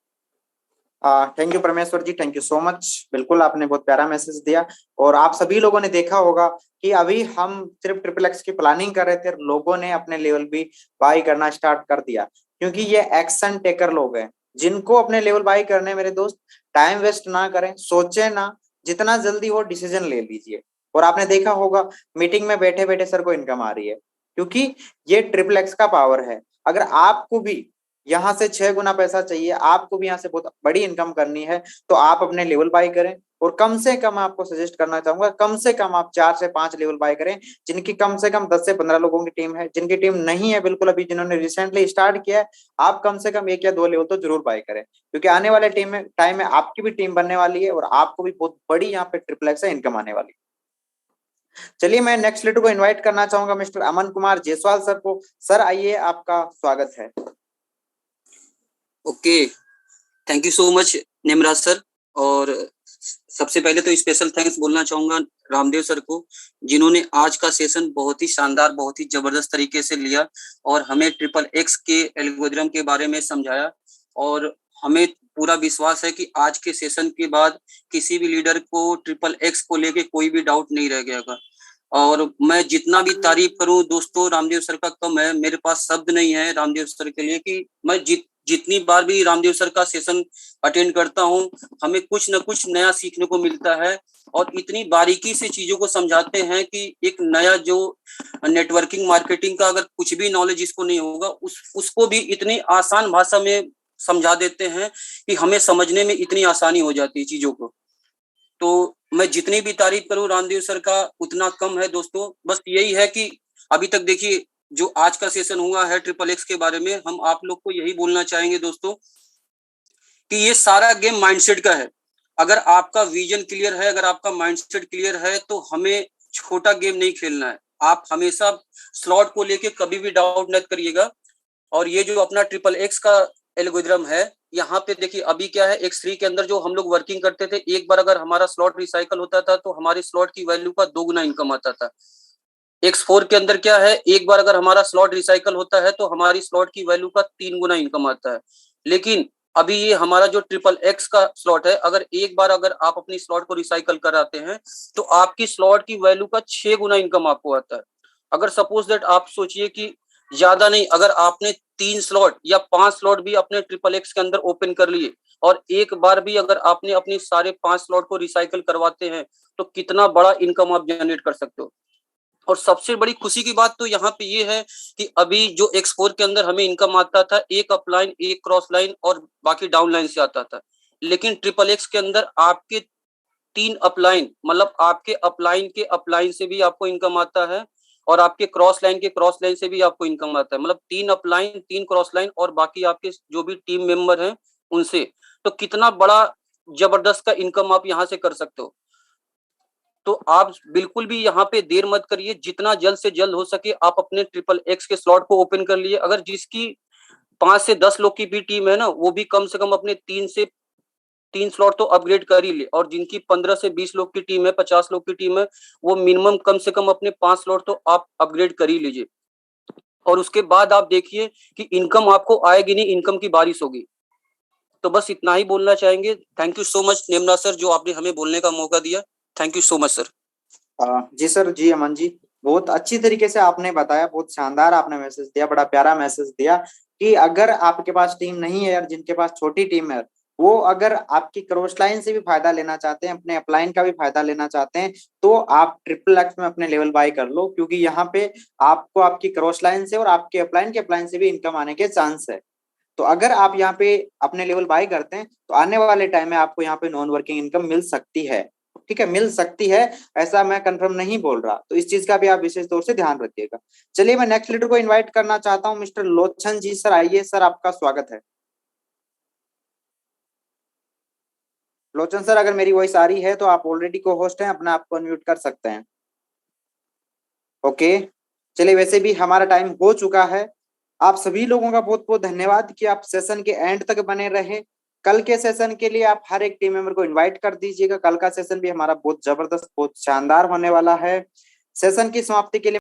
Thank you परमेश्वर जी, थैंक यू सो मच। बिल्कुल आपने बहुत प्यारा मैसेज दिया। और आप सभी लोगों ने देखा होगा कि अभी हम सिर्फ ट्रिपल एक्स की प्लानिंग कर रहे थे, लोगों ने अपने लेवल भी बाई करना स्टार्ट कर दिया, क्योंकि ये एक्शन टेकर लोग हैं जिनको अपने लेवल बाई करने। मेरे दोस्त टाइम वेस्ट ना करें, सोचे ना, जितना जल्दी वो डिसीजन ले लीजिए। और आपने देखा होगा मीटिंग में बैठे बैठे सर को इनकम आ रही है, क्योंकि ये ट्रिपल एक्स का पावर है। अगर आपको भी यहाँ से 6 गुना पैसा चाहिए, आपको भी यहाँ से बहुत बड़ी इनकम करनी है, तो आप अपने लेवल बाय करें। और कम से कम आपको सजेस्ट करना चाहूंगा, कम से कम आप 4 से 5 लेवल बाय करें, जिनकी कम से कम 10 से 15 लोगों की टीम है। जिनकी टीम नहीं है बिल्कुल अभी, जिन्होंने रिसेंटली स्टार्ट किया है, आप कम से कम 1 या 2 लेवल तो जरूर बाय करें, क्योंकि आने वाले टाइम में आपकी भी टीम बनने वाली है और आपको भी बहुत बड़ी यहाँ पे ट्रिपल एक्स से इनकम आने वाली है। चलिए मैं नेक्स्ट लीडर को इन्वाइट करना चाहूंगा, मिस्टर अमन कुमार जायसवाल सर को। सर आइए, आपका स्वागत है। Okay, thank you so much Nemraj sir. और सबसे पहले तो स्पेशल थैंक्स बोलना चाहूंगा रामदेव सर को, जिन्होंने आज का सेशन बहुत ही शानदार, बहुत ही जबरदस्त तरीके से लिया और हमें ट्रिपल एक्स के एल्गोरिथम के बारे में समझाया। और हमें पूरा विश्वास है कि आज के सेशन के बाद किसी भी लीडर को XXX को लेके कोई भी डाउट नहीं रह गया। और मैं जितना भी तारीफ करूं दोस्तों, रामदेव सर का कम है, मेरे पास शब्द नहीं है रामदेव सर के लिए कि मैं जितनी बार भी रामदेव सर का सेशन अटेंड करता हूं, हमें कुछ न कुछ नया सीखने को मिलता है और इतनी बारीकी से चीजों को समझाते हैं कि एक नया जो नेटवर्किंग मार्केटिंग का अगर कुछ भी नॉलेज इसको नहीं होगा उसको भी इतनी आसान भाषा में समझा देते हैं कि हमें समझने में इतनी आसानी हो जाती है चीजों को। तो मैं जितनी भी तारीफ करूं रामदेव सर का उतना कम है दोस्तों। बस यही है कि अभी तक देखिए जो आज का सेशन हुआ है XXX के बारे में, हम आप लोग को यही बोलना चाहेंगे दोस्तों कि ये सारा गेम माइंडसेट का है। अगर आपका विजन क्लियर है, अगर आपका माइंडसेट क्लियर है, तो हमें छोटा गेम नहीं खेलना है। आप हमेशा स्लॉट को लेके कभी भी डाउट मत करिएगा। और ये जो अपना XXX का एल्गोरिथम है, यहाँ पे देखिए अभी क्या है, X3 के अंदर जो हम लोग वर्किंग करते थे, एक बार अगर हमारा स्लॉट रिसाइकल होता था तो हमारे स्लॉट की वैल्यू का 2 गुना इनकम आता था। X4 के अंदर क्या है, एक बार अगर हमारा स्लॉट रिसाइकल होता है तो हमारी स्लॉट की वैल्यू का 3 गुना इनकम आता है। लेकिन अभी ये हमारा जो XXX का स्लॉट है, अगर एक बार अगर आप अपनी स्लॉट को रिसाइकल कराते हैं तो आपकी स्लॉट की वैल्यू का 6 गुना इनकम आपको आता है। अगर सपोज दैट आप सोचिए कि ज्यादा नहीं, अगर आपने 3 स्लॉट या 5 स्लॉट भी अपने XXX के अंदर ओपन कर लिए और एक बार भी अगर आपने अपनी सारे 5 स्लॉट को रिसाइकल करवाते हैं तो कितना बड़ा इनकम आप जनरेट कर सकते हो। और सबसे बड़ी खुशी की बात तो यहाँ पे ये है कि अभी जो X4 के अंदर हमें इनकम आता था, एक अपलाइन, एक क्रॉस लाइन और बाकी डाउन लाइन से आता था। लेकिन XXX के अंदर आपके 3 अपलाइन, मतलब आपके अपलाइन के अपलाइन से भी आपको इनकम आता है और आपके क्रॉस लाइन के क्रॉस लाइन से भी आपको इनकम आता है। मतलब 3 अपलाइन, 3 क्रॉस लाइन और बाकी आपके जो भी टीम मेंबर हैं उनसे। तो कितना बड़ा जबरदस्त का इनकम आप यहाँ से कर सकते हो। तो आप बिल्कुल भी यहाँ पे देर मत करिए, जितना जल्द से जल्द हो सके आप अपने XXX के स्लॉट को ओपन कर लिए। अगर जिसकी 5 से 10 लोग की भी टीम है ना, वो भी कम से कम अपने 3 स्लॉट तो अपग्रेड कर ही ले। और जिनकी 15 से 20 लोग की टीम है, 50 लोग की टीम है, वो मिनिमम कम से कम अपने 5 स्लॉट तो आप अपग्रेड कर ही लीजिए। और उसके बाद आप देखिए कि इनकम आपको आएगी नहीं, इनकम की बारिश होगी। तो बस इतना ही बोलना चाहेंगे। Thank you so much Nemraj sir, जो आपने हमें बोलने का मौका दिया। Thank you so much sir. जी सर, जी अमन जी, बहुत अच्छी तरीके से आपने बताया, बहुत शानदार आपने मैसेज दिया, बड़ा प्यारा मैसेज दिया कि अगर आपके पास टीम नहीं है और जिनके पास छोटी टीम है, वो अगर आपकी क्रॉस लाइन से भी फायदा लेना चाहते हैं, अपने अपलाइन का भी फायदा लेना चाहते हैं, तो आप XXX में अपने लेवल बाय कर लो, क्योंकि यहाँ पे आपको आपकी क्रॉस लाइन से और आपके अपलाइन से भी इनकम आने के चांस है। तो अगर आप यहाँ पे अपने लेवल बाय करते हैं तो आने वाले टाइम में आपको यहाँ पे नॉन वर्किंग इनकम मिल सकती है। ठीक है, मिल सकती है, ऐसा मैं कंफर्म नहीं बोल रहा। तो इस चीज का भी आप विशेष तौर से ध्यान रखिएगा। चलिए, मैं नेक्स्ट लीडर को इनवाइट करना चाहता हूँ, मिस्टर लोचन जी। सर आइए, सर आपका स्वागत है। लोचन सर, अगर मेरी वॉइस आ रही है तो आप ऑलरेडी को होस्ट हैं, अपने आप को अनम्यूट कर सकते हैं। ओके, चलिए, वैसे भी हमारा टाइम हो चुका है। आप सभी लोगों का बहुत बहुत धन्यवाद कि आप सेशन के एंड तक बने रहे। कल के सेशन के लिए आप हर एक टीम मेंबर को इनवाइट कर दीजिएगा। कल का सेशन भी हमारा बहुत जबरदस्त, बहुत शानदार होने वाला है। सेशन की समाप्ति के लिए